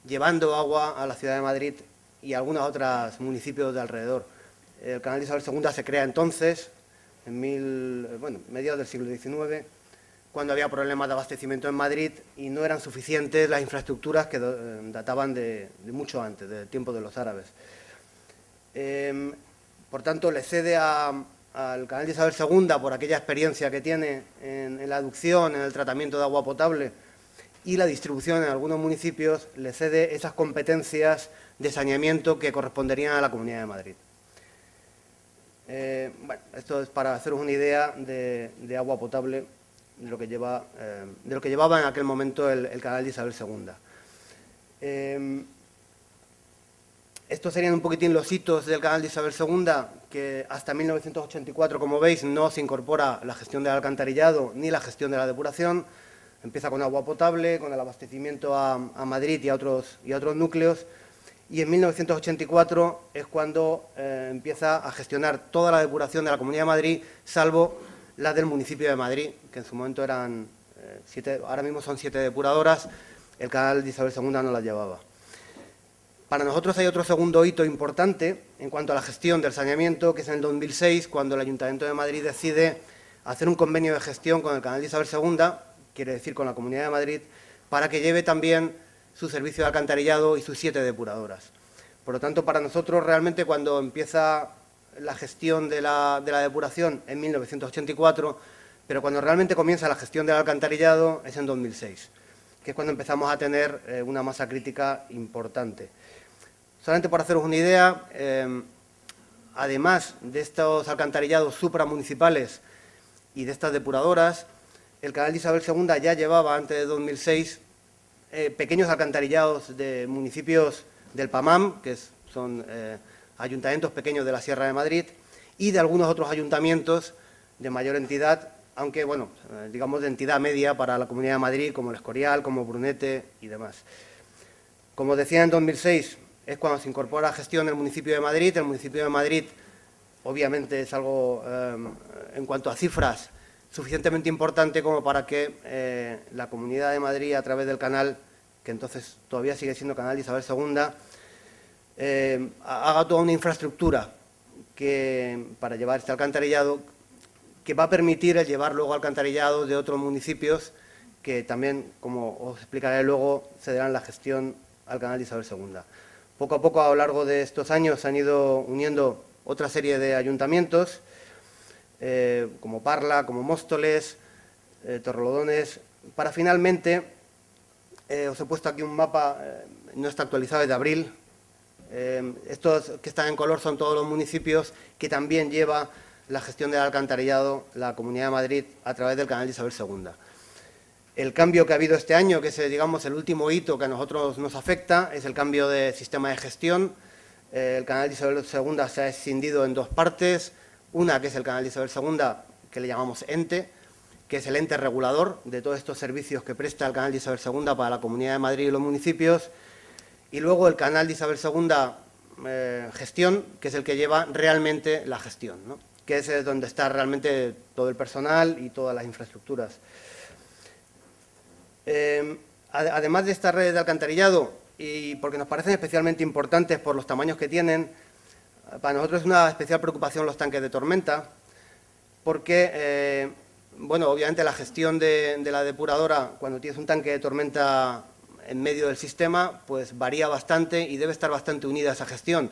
llevando agua a la ciudad de Madrid y a algunos otros municipios de alrededor. El canal de Isabel II se crea entonces, en mediados del siglo XIX, cuando había problemas de abastecimiento en Madrid y no eran suficientes las infraestructuras que databan de mucho antes, del tiempo de los árabes. Por tanto, le cede al canal de Isabel II, por aquella experiencia que tiene en la aducción, en el tratamiento de agua potable y la distribución en algunos municipios, le cede esas competencias de saneamiento que corresponderían a la Comunidad de Madrid. Bueno, esto es para haceros una idea de agua potable, de lo que llevaba en aquel momento el canal de Isabel II. Estos serían un poquitín los hitos del canal de Isabel II, que hasta 1984, como veis, no se incorpora la gestión del alcantarillado ni la gestión de la depuración. Empieza con agua potable, con el abastecimiento a Madrid y a otros núcleos, y en 1984 es cuando empieza a gestionar toda la depuración de la Comunidad de Madrid, salvo la del municipio de Madrid, que en su momento eran 7, ahora mismo son 7 depuradoras, el canal de Isabel II no las llevaba. Para nosotros hay otro segundo hito importante en cuanto a la gestión del saneamiento, que es en el 2006, cuando el Ayuntamiento de Madrid decide hacer un convenio de gestión con el canal de Isabel II, quiere decir con la Comunidad de Madrid, para que lleve también su servicio de alcantarillado y sus 7 depuradoras. Por lo tanto, para nosotros realmente cuando empieza la gestión de la depuración en 1984, pero cuando realmente comienza la gestión del alcantarillado es en 2006, que es cuando empezamos a tener una masa crítica importante. Solamente por haceros una idea, además de estos alcantarillados supramunicipales y de estas depuradoras, el canal de Isabel II ya llevaba, antes de 2006, pequeños alcantarillados de municipios del PAMAM, que son ayuntamientos pequeños de la Sierra de Madrid, y de algunos otros ayuntamientos de mayor entidad, aunque, bueno, digamos de entidad media para la Comunidad de Madrid, como El Escorial, como Brunete y demás. Como decía, en 2006 es cuando se incorpora a gestión el municipio de Madrid. El municipio de Madrid, obviamente, es algo, en cuanto a cifras, suficientemente importante como para que la Comunidad de Madrid, a través del canal, que entonces todavía sigue siendo Canal de Isabel II, haga toda una infraestructura para llevar este alcantarillado, que va a permitir el llevar luego alcantarillado de otros municipios que también, como os explicaré luego, cederán la gestión al canal de Isabel II. Poco a poco, a lo largo de estos años, se han ido uniendo otra serie de ayuntamientos, como Parla, como Móstoles, Torrelodones, para finalmente, os he puesto aquí un mapa, no está actualizado, es de abril. Estos que están en color son todos los municipios que también lleva la gestión del alcantarillado la Comunidad de Madrid a través del canal de Isabel II. El cambio que ha habido este año, que es, digamos, el último hito que a nosotros nos afecta, es el cambio de sistema de gestión. El canal de Isabel II se ha escindido en dos partes. Una, que es el canal de Isabel II, que le llamamos ente, que es el ente regulador de todos estos servicios que presta el canal de Isabel II para la Comunidad de Madrid y los municipios. Y luego el canal de Isabel II gestión, que es el que lleva realmente la gestión, ¿no? Que es donde está realmente todo el personal y todas las infraestructuras. Además de estas redes de alcantarillado, y porque nos parecen especialmente importantes por los tamaños que tienen, para nosotros es una especial preocupación los tanques de tormenta, porque, bueno, obviamente la gestión de la depuradora, cuando tienes un tanque de tormenta en medio del sistema, pues varía bastante y debe estar bastante unida a esa gestión.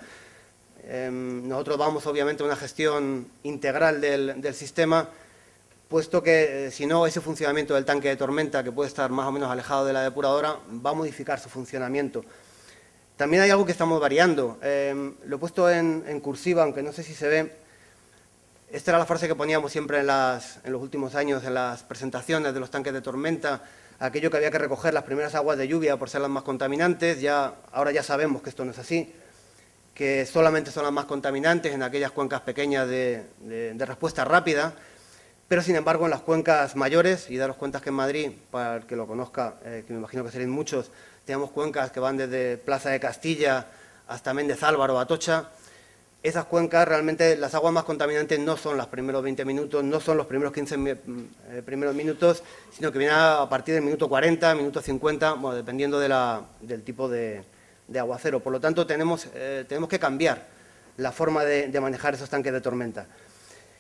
Nosotros vamos, obviamente, a una gestión integral del sistema, puesto que, si no, ese funcionamiento del tanque de tormenta, que puede estar más o menos alejado de la depuradora, va a modificar su funcionamiento. También hay algo que estamos variando. Lo he puesto en cursiva, aunque no sé si se ve. Esta era la frase que poníamos siempre en los últimos años en las presentaciones de los tanques de tormenta, aquello que había que recoger las primeras aguas de lluvia por ser las más contaminantes. Ahora ya sabemos que esto no es así, que solamente son las más contaminantes en aquellas cuencas pequeñas de respuesta rápida, pero sin embargo en las cuencas mayores, y daros cuenta que en Madrid, para el que lo conozca, que me imagino que seréis muchos, tenemos cuencas que van desde Plaza de Castilla hasta Méndez Álvaro, Atocha. Esas cuencas, realmente las aguas más contaminantes no son los primeros 20 minutos, no son los primeros 15 primeros minutos, sino que vienen a partir del minuto 40, minuto 50, bueno, dependiendo del tipo de aguacero. Por lo tanto, tenemos que cambiar la forma de manejar esos tanques de tormenta.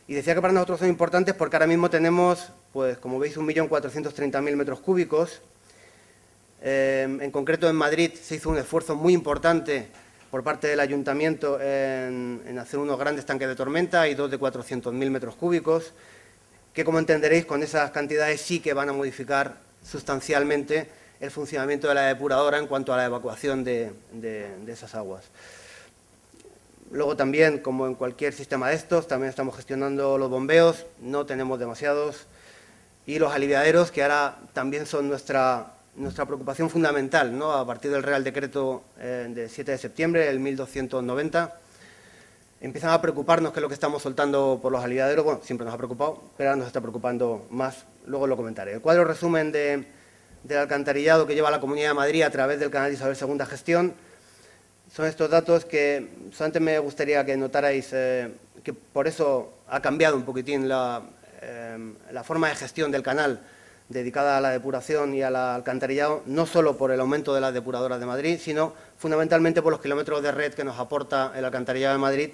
Y decía que para nosotros son importantes porque ahora mismo tenemos, pues como veis, 1.430.000 metros cúbicos. En concreto, en Madrid se hizo un esfuerzo muy importante por parte del Ayuntamiento en hacer unos grandes tanques de tormenta y dos de 400.000 metros cúbicos, que, como entenderéis, con esas cantidades sí que van a modificar sustancialmente el funcionamiento de la depuradora en cuanto a la evacuación de esas aguas. Luego también, como en cualquier sistema de estos, también estamos gestionando los bombeos, no tenemos demasiados, y los aliviaderos, que ahora también son nuestra preocupación fundamental, ¿no? A partir del Real Decreto de 7 de septiembre, el 1290, empiezan a preocuparnos qué es lo que estamos soltando por los aliviaderos. Bueno, siempre nos ha preocupado, pero ahora nos está preocupando más, luego lo comentaré. El cuadro resumen del alcantarillado que lleva la Comunidad de Madrid a través del canal de Isabel II Gestión son estos datos que solamente me gustaría que notarais que por eso ha cambiado un poquitín la forma de gestión del canal dedicada a la depuración y al alcantarillado, no solo por el aumento de las depuradoras de Madrid, sino fundamentalmente por los kilómetros de red que nos aporta el alcantarillado de Madrid,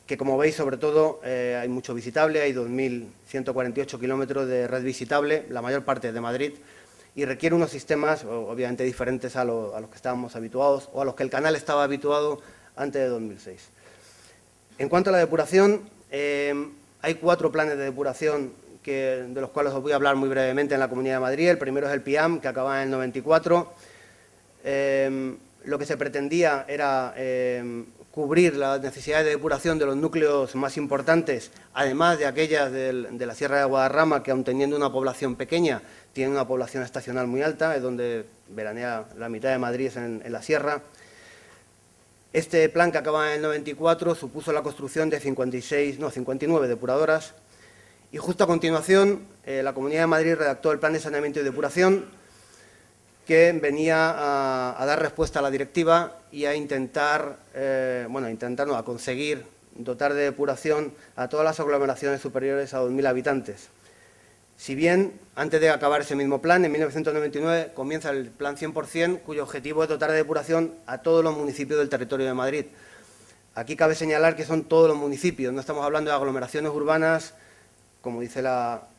que como veis, sobre todo, hay mucho visitable, hay 2.148 kilómetros de red visitable, la mayor parte de Madrid, y requiere unos sistemas obviamente diferentes a los que estábamos habituados o a los que el canal estaba habituado antes de 2006. En cuanto a la depuración, hay 4 planes de depuración de los cuales os voy a hablar muy brevemente en la Comunidad de Madrid. El primero es el PIAM, que acaba en el 94. Lo que se pretendía era cubrir las necesidades de depuración de los núcleos más importantes, además de aquellas de la Sierra de Guadarrama, que aun teniendo una población pequeña, tiene una población estacional muy alta, es donde veranea la mitad de Madrid, es en la sierra. Este plan, que acaba en el 94, supuso la construcción de 59 depuradoras. Y justo a continuación, la Comunidad de Madrid redactó el Plan de Saneamiento y Depuración, que venía a dar respuesta a la directiva y a a conseguir dotar de depuración a todas las aglomeraciones superiores a 2.000 habitantes. Si bien, antes de acabar ese mismo plan, en 1999 comienza el Plan 100%, cuyo objetivo es dotar de depuración a todos los municipios del territorio de Madrid. Aquí cabe señalar que son todos los municipios, no estamos hablando de aglomeraciones urbanas, como dice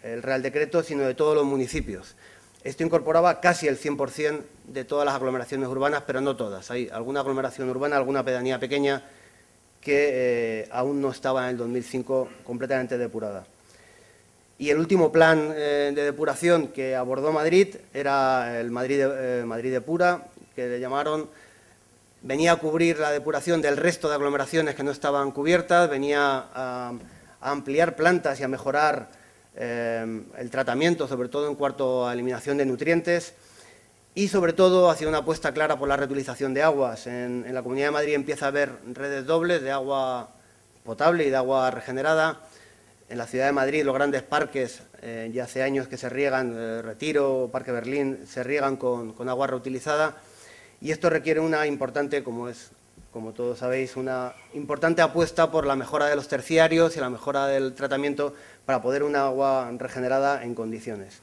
el Real Decreto, sino de todos los municipios. Esto incorporaba casi el 100% de todas las aglomeraciones urbanas, pero no todas. Hay alguna aglomeración urbana, alguna pedanía pequeña que aún no estaba en el 2005 completamente depurada. Y el último plan de depuración que abordó Madrid era el Madrid Depura, que le llamaron. Venía a cubrir la depuración del resto de aglomeraciones que no estaban cubiertas, venía a ampliar plantas y a mejorar el tratamiento, sobre todo en cuanto a eliminación de nutrientes, y sobre todo hacia una apuesta clara por la reutilización de aguas. En la Comunidad de Madrid empieza a haber redes dobles de agua potable y de agua regenerada. En la Ciudad de Madrid los grandes parques, ya hace años que se riegan, Retiro, Parque Berlín, se riegan con agua reutilizada, y esto requiere una importante, como todos sabéis, una importante apuesta por la mejora de los terciarios y la mejora del tratamiento para poder un agua regenerada en condiciones.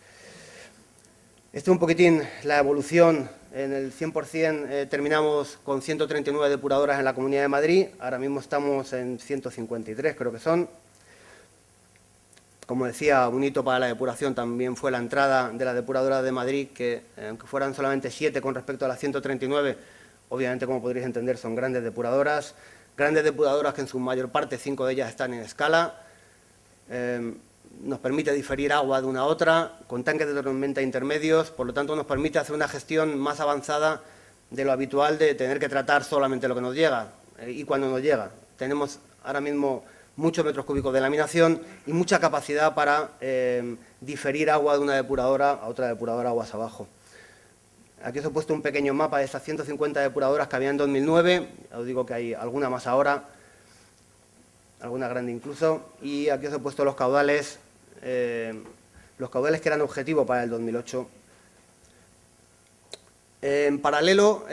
Esto es un poquitín la evolución. En el 100% terminamos con 139 depuradoras en la Comunidad de Madrid, ahora mismo estamos en 153, creo que son. Como decía, un hito para la depuración también fue la entrada de la depuradora de Madrid, que aunque fueran solamente 7 con respecto a las 139, obviamente, como podréis entender, son grandes depuradoras que en su mayor parte, 5 de ellas están en escala. Nos permite diferir agua de una a otra, con tanques de tormenta intermedios, por lo tanto nos permite hacer una gestión más avanzada de lo habitual de tener que tratar solamente lo que nos llega y cuando nos llega. Tenemos ahora mismo muchos metros cúbicos de laminación y mucha capacidad para diferir agua de una depuradora a otra depuradora aguas abajo. Aquí os he puesto un pequeño mapa de esas 150 depuradoras que había en 2009, os digo que hay alguna más ahora, alguna grande incluso, y aquí os he puesto los caudales que eran objetivo para el 2008. En paralelo,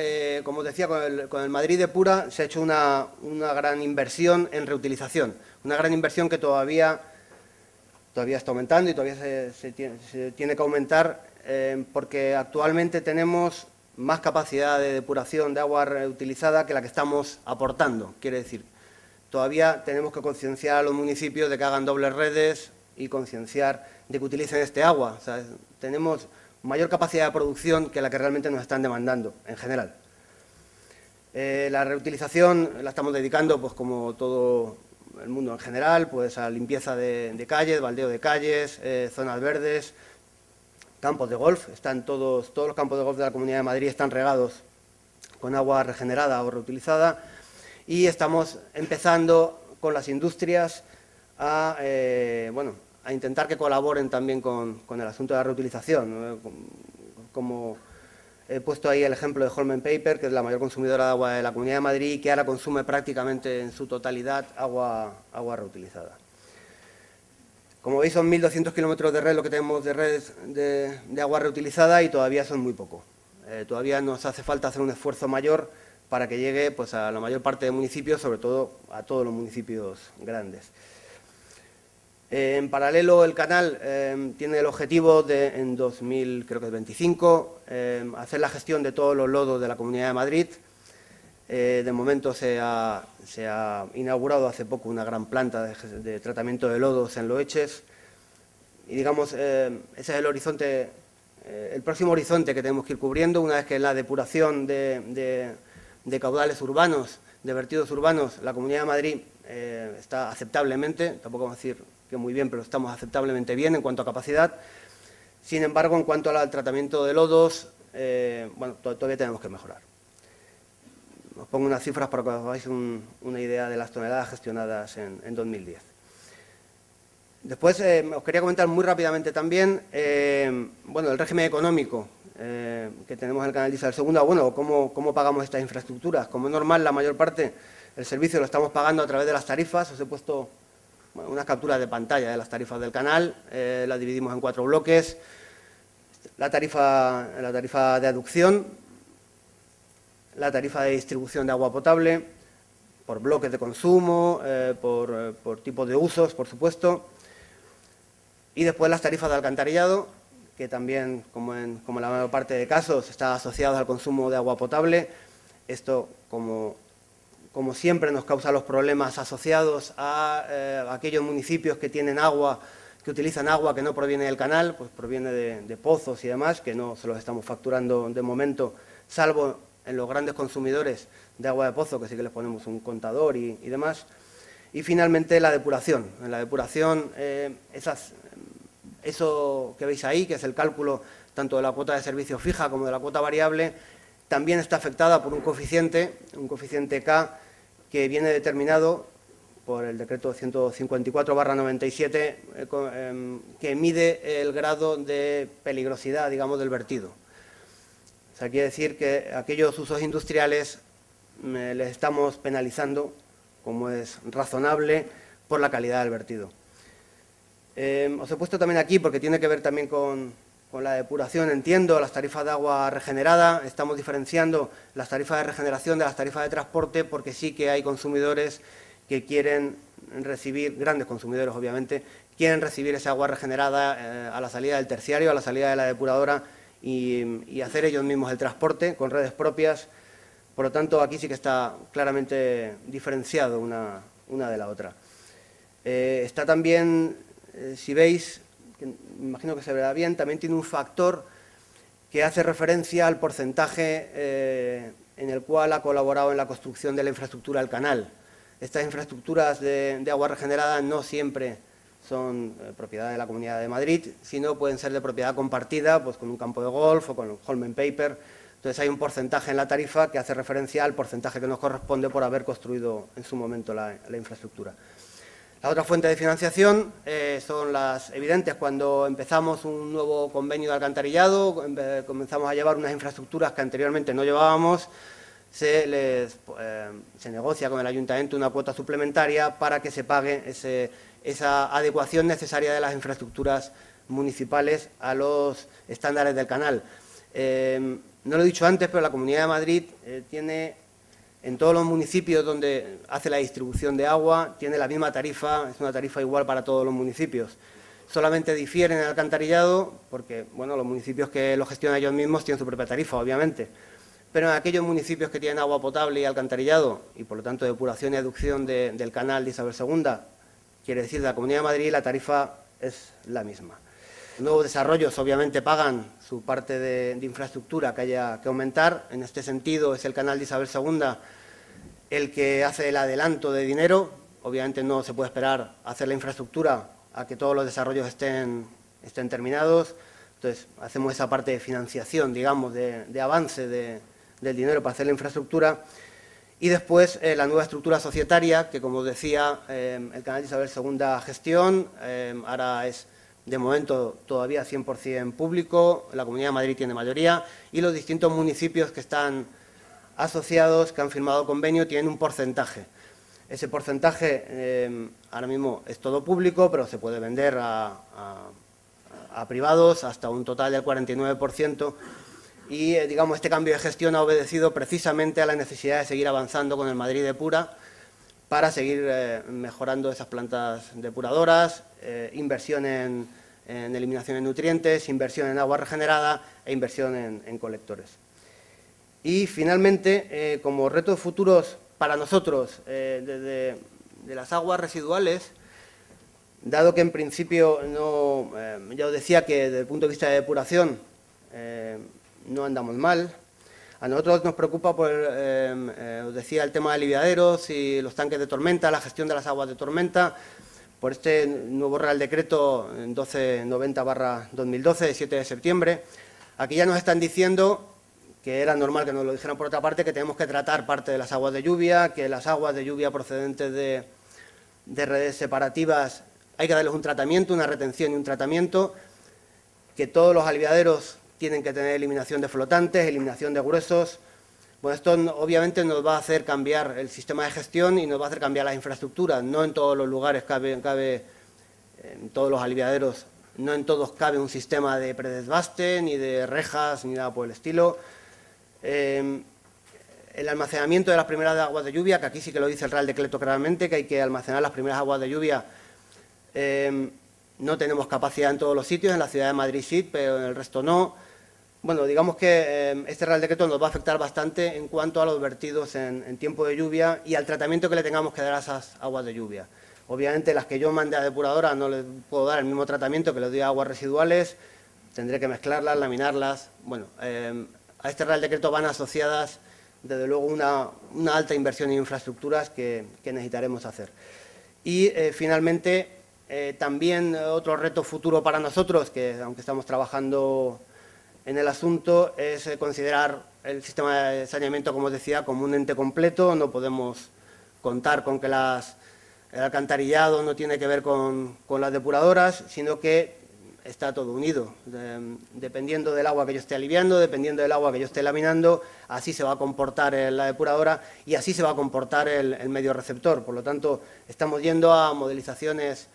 como os decía, con el Madrid Depura se ha hecho una gran inversión en reutilización, una gran inversión que todavía está aumentando y todavía se tiene que aumentar, porque actualmente tenemos más capacidad de depuración de agua reutilizada que la que estamos aportando. Quiere decir, todavía tenemos que concienciar a los municipios de que hagan dobles redes y concienciar de que utilicen este agua. O sea, tenemos mayor capacidad de producción que la que realmente nos están demandando, en general. La reutilización la estamos dedicando, pues como todo el mundo en general, pues a limpieza de calles, baldeo de calles, zonas verdes, campos de golf. Están todos los campos de golf de la Comunidad de Madrid están regados con agua regenerada o reutilizada, y estamos empezando con las industrias a intentar que colaboren también con el asunto de la reutilización, ¿no? Como he puesto ahí el ejemplo de Holmen Paper, que es la mayor consumidora de agua de la Comunidad de Madrid y que ahora consume prácticamente en su totalidad agua reutilizada. Como veis, son 1.200 kilómetros de red lo que tenemos de red de agua reutilizada y todavía son muy poco. Todavía nos hace falta hacer un esfuerzo mayor para que llegue pues, a la mayor parte de municipios, sobre todo a todos los municipios grandes. En paralelo, el canal tiene el objetivo de, en 2025, hacer la gestión de todos los lodos de la Comunidad de Madrid. De momento se ha inaugurado hace poco una gran planta de tratamiento de lodos en Loeches y, digamos, ese es el horizonte, el próximo horizonte que tenemos que ir cubriendo, una vez que la depuración de caudales urbanos, de vertidos urbanos, la Comunidad de Madrid está aceptablemente, tampoco vamos a decir que muy bien, pero estamos aceptablemente bien en cuanto a capacidad. Sin embargo, en cuanto al tratamiento de lodos, bueno, todavía tenemos que mejorar. Os pongo unas cifras para que os hagáis una idea de las toneladas gestionadas en 2010. Después, os quería comentar muy rápidamente también, bueno, el régimen económico que tenemos en el canal de Isabel II, bueno, cómo pagamos estas infraestructuras. Como es normal, la mayor parte del servicio lo estamos pagando a través de las tarifas. Os he puesto unas capturas de pantalla de las tarifas del canal, las dividimos en 4 bloques. La tarifa de aducción, la tarifa de distribución de agua potable, por bloques de consumo, por tipos de usos, por supuesto, y después las tarifas de alcantarillado, que también, como en la mayor parte de casos, está asociado al consumo de agua potable. Esto, como siempre, nos causa los problemas asociados a aquellos municipios que tienen agua, que utilizan agua que no proviene del canal, pues proviene de pozos y demás, que no se los estamos facturando de momento, salvo en los grandes consumidores de agua de pozo, que sí que les ponemos un contador y demás. Y finalmente la depuración. En la depuración, eso que veis ahí, que es el cálculo tanto de la cuota de servicio fija como de la cuota variable, también está afectada por un coeficiente K, que viene determinado por el decreto 154/97, que mide el grado de peligrosidad, digamos, del vertido. O sea, quiere decir que aquellos usos industriales les estamos penalizando, como es razonable, por la calidad del vertido. Os he puesto también aquí, porque tiene que ver también con la depuración, entiendo, las tarifas de agua regenerada. Estamos diferenciando las tarifas de regeneración de las tarifas de transporte, porque sí que hay consumidores que quieren recibir, grandes consumidores obviamente, quieren recibir esa agua regenerada a la salida del terciario, a la salida de la depuradora y hacer ellos mismos el transporte con redes propias. Por lo tanto, aquí sí que está claramente diferenciado una de la otra. Está también, si veis, que me imagino que se verá bien, también tiene un factor que hace referencia al porcentaje en el cual ha colaborado en la construcción de la infraestructura del canal. Estas infraestructuras de agua regenerada no siempre son propiedad de la Comunidad de Madrid, sino pueden ser de propiedad compartida, pues con un campo de golf o con Holmen Paper. Entonces hay un porcentaje en la tarifa que hace referencia al porcentaje que nos corresponde por haber construido en su momento la infraestructura. La otra fuente de financiación son las evidentes. Cuando empezamos un nuevo convenio de alcantarillado, comenzamos a llevar unas infraestructuras que anteriormente no llevábamos, se negocia con el ayuntamiento una cuota suplementaria para que se pague esa adecuación necesaria de las infraestructuras municipales a los estándares del canal. No lo he dicho antes, pero la Comunidad de Madrid tiene, en todos los municipios donde hace la distribución de agua, tiene la misma tarifa, es una tarifa igual para todos los municipios. Solamente difieren en el alcantarillado porque, bueno, los municipios que lo gestionan ellos mismos tienen su propia tarifa, obviamente. Pero en aquellos municipios que tienen agua potable y alcantarillado, y por lo tanto depuración y aducción del canal de Isabel II, quiere decir de la Comunidad de Madrid, la tarifa es la misma. Nuevos desarrollos obviamente pagan su parte de infraestructura que haya que aumentar. En este sentido es el canal de Isabel II el que hace el adelanto de dinero. Obviamente no se puede esperar a hacer la infraestructura a que todos los desarrollos estén terminados. Entonces hacemos esa parte de financiación, digamos, de avance del dinero para hacer la infraestructura. Y después la nueva estructura societaria, que como os decía, el canal de Isabel II gestión, ahora es de momento todavía 100% público, la Comunidad de Madrid tiene mayoría y los distintos municipios que están asociados, que han firmado convenio, tienen un porcentaje. Ese porcentaje ahora mismo es todo público, pero se puede vender a privados hasta un total del 49%. y, digamos, este cambio de gestión ha obedecido precisamente a la necesidad de seguir avanzando con el Madrid Depura para seguir mejorando esas plantas depuradoras, inversión en eliminación de nutrientes, inversión en agua regenerada e inversión en colectores. Y, finalmente, como retos futuros para nosotros de las aguas residuales, dado que en principio ya os decía que desde el punto de vista de depuración no andamos mal, a nosotros nos preocupa, os decía, el tema de aliviaderos y los tanques de tormenta, la gestión de las aguas de tormenta, por este nuevo Real Decreto 1290/2012, de 7 de septiembre. Aquí ya nos están diciendo, que era normal que nos lo dijeran por otra parte, que tenemos que tratar parte de las aguas de lluvia, que las aguas de lluvia procedentes de redes separativas hay que darles un tratamiento, una retención y un tratamiento, que todos los aliviaderos tienen que tener eliminación de flotantes, eliminación de gruesos. Bueno, esto obviamente nos va a hacer cambiar el sistema de gestión y nos va a hacer cambiar las infraestructuras. No en todos los lugares cabe en todos los aliviaderos, no en todos cabe un sistema de predesbaste, ni de rejas, ni nada por el estilo. El almacenamiento de las primeras aguas de lluvia, que aquí sí que lo dice el Real Decreto claramente, que hay que almacenar las primeras aguas de lluvia. No tenemos capacidad en todos los sitios, en la ciudad de Madrid sí, pero en el resto no. Bueno, digamos que este Real Decreto nos va a afectar bastante en cuanto a los vertidos en tiempo de lluvia y al tratamiento que le tengamos que dar a esas aguas de lluvia. Obviamente, las que yo mande a depuradora no les puedo dar el mismo tratamiento que les doy a aguas residuales, tendré que mezclarlas, laminarlas. Bueno, a este Real Decreto van asociadas, desde luego, una alta inversión en infraestructuras que necesitaremos hacer. Y, finalmente, también otro reto futuro para nosotros, que aunque estamos trabajando en el asunto, es considerar el sistema de saneamiento, como os decía, como un ente completo. No podemos contar con que el alcantarillado no tiene que ver con las depuradoras, sino que está todo unido. Dependiendo del agua que yo esté aliviando, dependiendo del agua que yo esté laminando, así se va a comportar la depuradora y así se va a comportar el medio receptor. Por lo tanto, estamos yendo a modelizaciones,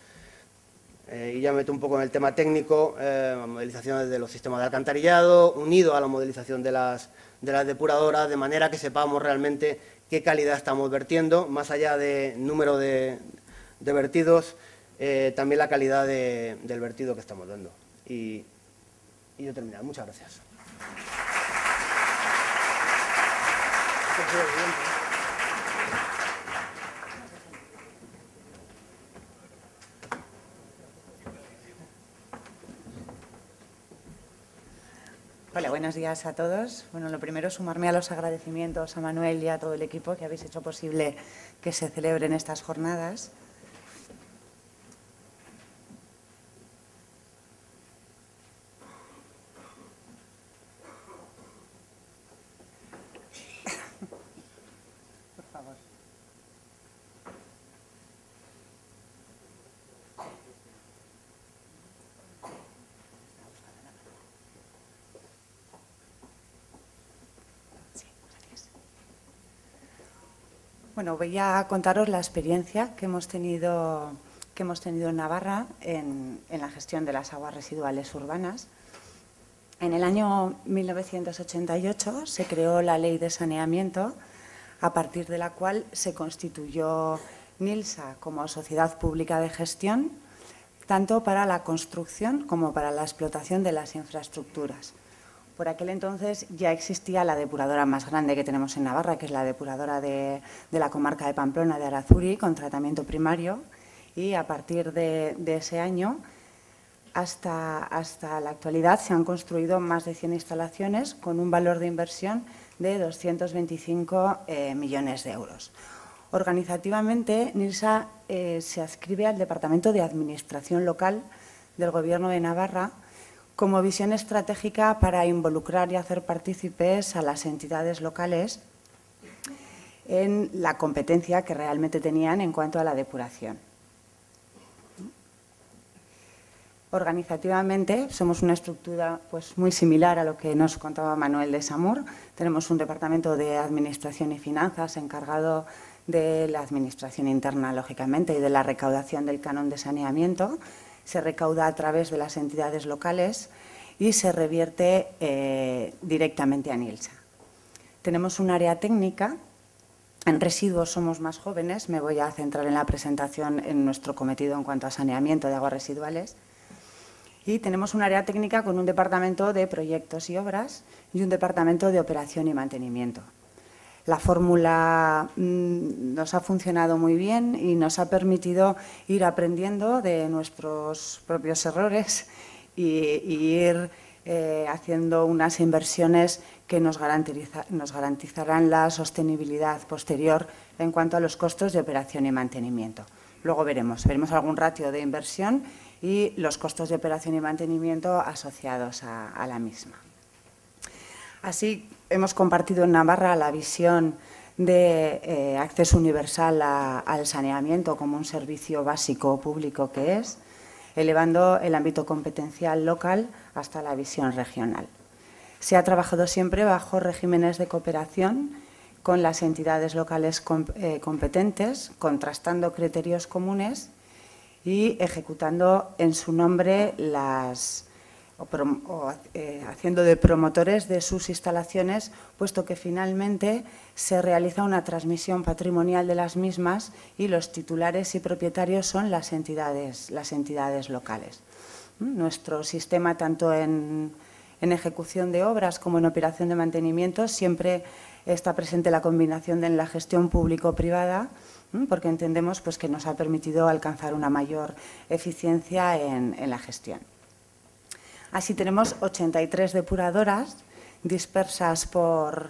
y ya meto un poco en el tema técnico, modelizaciones de los sistemas de alcantarillado, unido a la modelización de las depuradoras, de manera que sepamos realmente qué calidad estamos vertiendo, más allá de número de vertidos, también la calidad del vertido que estamos dando. Y yo he terminado. Muchas gracias. Hola, buenos días a todos. Bueno, lo primero, sumarme a los agradecimientos a Manuel y a todo el equipo que habéis hecho posible que se celebren estas jornadas. Por favor. Bueno, voy a contaros la experiencia que hemos tenido en Navarra en la gestión de las aguas residuales urbanas. En el año 1988 se creó la Ley de Saneamiento, a partir de la cual se constituyó NILSA como sociedad pública de gestión, tanto para la construcción como para la explotación de las infraestructuras. Por aquel entonces ya existía la depuradora más grande que tenemos en Navarra, que es la depuradora de la comarca de Pamplona, de Arazuri, con tratamiento primario, y a partir de ese año hasta la actualidad se han construido más de 100 instalaciones con un valor de inversión de 225 millones de euros. Organizativamente, NILSA se adscribe al Departamento de Administración Local del Gobierno de Navarra, como visión estratégica para involucrar y hacer partícipes a las entidades locales en la competencia que realmente tenían en cuanto a la depuración. Organizativamente somos una estructura pues, muy similar a lo que nos contaba Manuel de Samur. Tenemos un departamento de Administración y Finanzas encargado de la administración interna, lógicamente, y de la recaudación del canon de saneamiento. Se recauda a través de las entidades locales y se revierte directamente a Nilsa. Tenemos un área técnica. En residuos somos más jóvenes. Me voy a centrar en la presentación en nuestro cometido en cuanto a saneamiento de aguas residuales. Y tenemos un área técnica con un departamento de proyectos y obras y un departamento de operación y mantenimiento. La fórmula nos ha funcionado muy bien y nos ha permitido ir aprendiendo de nuestros propios errores y ir haciendo unas inversiones que nos garantizarán la sostenibilidad posterior en cuanto a los costos de operación y mantenimiento. Luego veremos algún ratio de inversión y los costos de operación y mantenimiento asociados a la misma. Así, hemos compartido en Navarra la visión de acceso universal al saneamiento como un servicio básico público que es, elevando el ámbito competencial local hasta la visión regional. Se ha trabajado siempre bajo regímenes de cooperación con las entidades locales competentes, contrastando criterios comunes y ejecutando en su nombre haciendo de promotores de sus instalaciones, puesto que finalmente se realiza una transmisión patrimonial de las mismas y los titulares y propietarios son las entidades locales. Nuestro sistema, tanto en ejecución de obras como en operación de mantenimiento, siempre está presente la combinación de la gestión público-privada, porque entendemos pues, que nos ha permitido alcanzar una mayor eficiencia en la gestión. Así tenemos 83 depuradoras dispersas por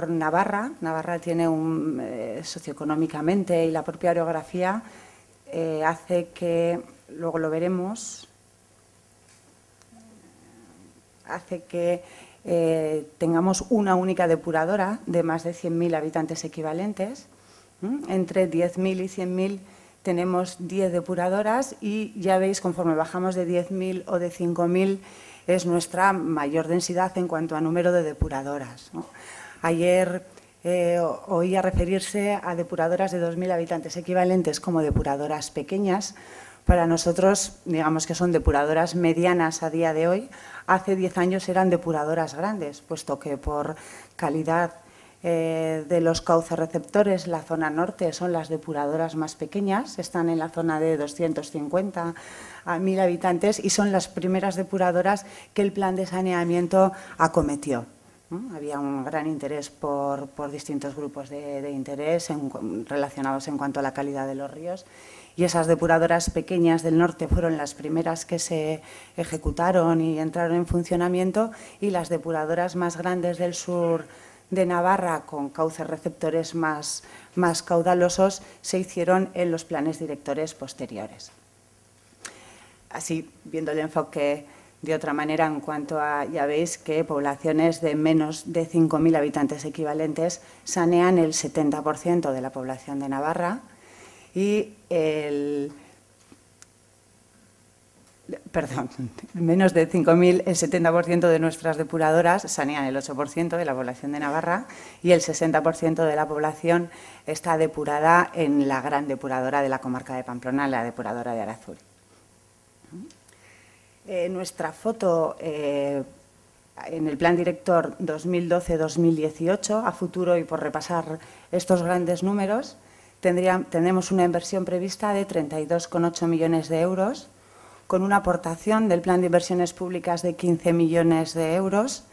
Navarra. Navarra tiene socioeconómicamente y la propia orografía hace que, luego lo veremos, hace que tengamos una única depuradora de más de 100.000 habitantes equivalentes. Entre 10.000 y 100.000 tenemos 10 depuradoras y ya veis, conforme bajamos de 10.000 o de 5.000, es nuestra mayor densidad en cuanto a número de depuradoras, ¿no? Ayer oía referirse a depuradoras de 2.000 habitantes equivalentes como depuradoras pequeñas. Para nosotros, digamos que son depuradoras medianas a día de hoy. Hace 10 años eran depuradoras grandes, puesto que por calidad de los cauces receptores, la zona norte son las depuradoras más pequeñas, están en la zona de 250 a 1.000 habitantes y son las primeras depuradoras que el plan de saneamiento acometió. Había un gran interés por distintos grupos de interés relacionados en cuanto a la calidad de los ríos, y esas depuradoras pequeñas del norte fueron las primeras que se ejecutaron y entraron en funcionamiento, y las depuradoras más grandes del sur de Navarra, con cauces receptores más caudalosos, se hicieron en los planes directores posteriores. Así, viendo el enfoque de otra manera, en cuanto a, ya veis que poblaciones de menos de 5.000 habitantes equivalentes sanean el 70% de la población de Navarra y menos de 5.000, el 70% de nuestras depuradoras sanean el 8% de la población de Navarra y el 60% de la población está depurada en la gran depuradora de la comarca de Pamplona, la depuradora de Arazuri. Nuestra foto en el Plan Director 2012-2018, a futuro y por repasar estos grandes números, tenemos una inversión prevista de 32,8 millones de euros, con una aportación del Plan de Inversiones Públicas de 15 millones de euros,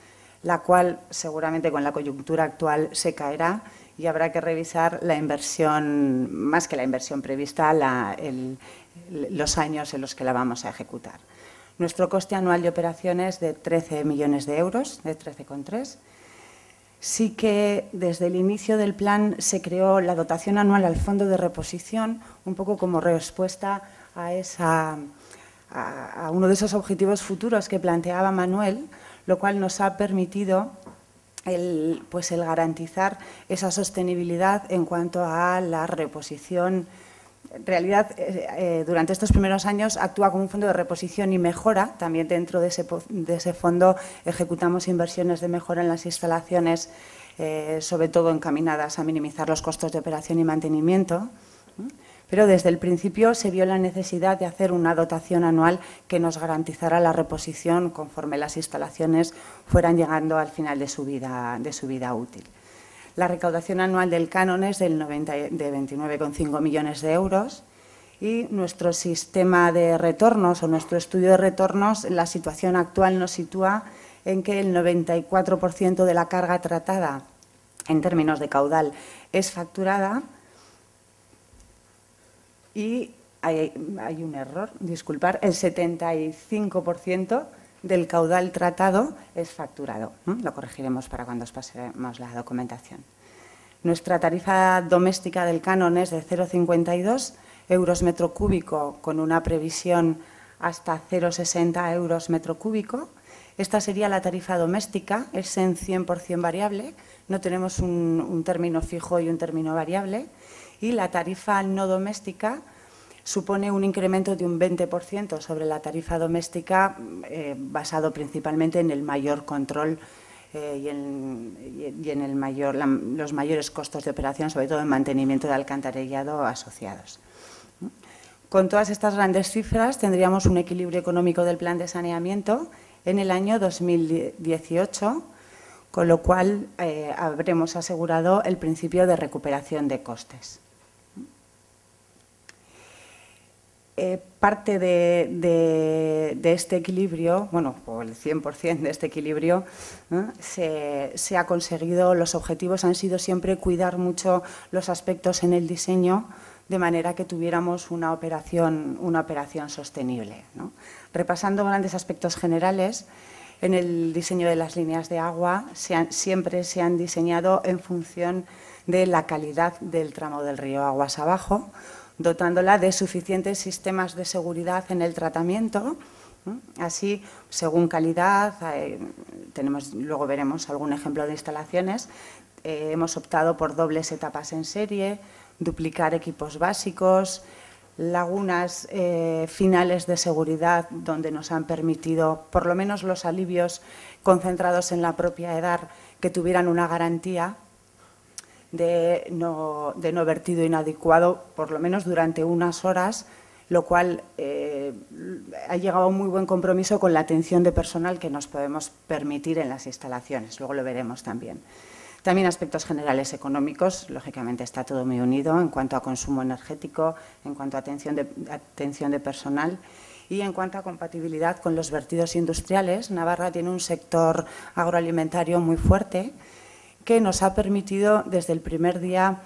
la cual seguramente con la coyuntura actual se caerá y habrá que revisar la inversión, más que la inversión prevista, los años en los que la vamos a ejecutar. Nuestro coste anual de operaciones de 13 millones de euros, de 13,3. Sí que desde el inicio del plan se creó la dotación anual al Fondo de Reposición, un poco como respuesta a uno de esos objetivos futuros que planteaba Manuel, lo cual nos ha permitido el garantizar esa sostenibilidad en cuanto a la reposición. En realidad, durante estos primeros años actúa como un fondo de reposición y mejora. También dentro de ese fondo ejecutamos inversiones de mejora en las instalaciones, sobre todo encaminadas a minimizar los costos de operación y mantenimiento. pero desde el principio se vio la necesidad de hacer una dotación anual que nos garantizara la reposición conforme las instalaciones fueran llegando al final de su vida útil. La recaudación anual del canon es de 29,5 millones de euros y nuestro sistema de retornos o nuestro estudio de retornos, la situación actual nos sitúa en que el 94% de la carga tratada en términos de caudal es facturada y hay un error, disculpar, el 75% del caudal tratado es facturado. Lo corregiremos para cuando os pasemos la documentación. Nuestra tarifa doméstica del canon es de 0,52 euros metro cúbico con una previsión hasta 0,60 euros metro cúbico. Esta sería la tarifa doméstica, es en 100% variable, no tenemos un término fijo y un término variable. Y la tarifa no doméstica supone un incremento de un 20% sobre la tarifa doméstica, basado principalmente en el mayor control y en los mayores costos de operación, sobre todo en mantenimiento de alcantarillado asociados. Con todas estas grandes cifras tendríamos un equilibrio económico del plan de saneamiento en el año 2018, con lo cual habremos asegurado el principio de recuperación de costes. Parte de este equilibrio, bueno, o el 100% de este equilibrio, se ha conseguido. Los objetivos han sido siempre cuidar mucho los aspectos en el diseño, de manera que tuviéramos una operación sostenible, ¿no? Repasando grandes aspectos generales, en el diseño de las líneas de agua siempre se han diseñado en función de la calidad del tramo del río aguas abajo, dotándola de suficientes sistemas de seguridad en el tratamiento. Así, según calidad, luego veremos algún ejemplo de instalaciones, hemos optado por dobles etapas en serie, duplicar equipos básicos, lagunas finales de seguridad donde nos han permitido, por lo menos los alivios concentrados en la propia EDAR, que tuvieran una garantía de no vertido inadecuado, por lo menos durante unas horas, lo cual ha llegado a un muy buen compromiso con la atención de personal que nos podemos permitir en las instalaciones. Luego lo veremos también. También aspectos generales económicos, lógicamente está todo muy unido en cuanto a consumo energético, en cuanto a atención de personal y en cuanto a compatibilidad con los vertidos industriales. Navarra tiene un sector agroalimentario muy fuerte que nos ha permitido desde el primer día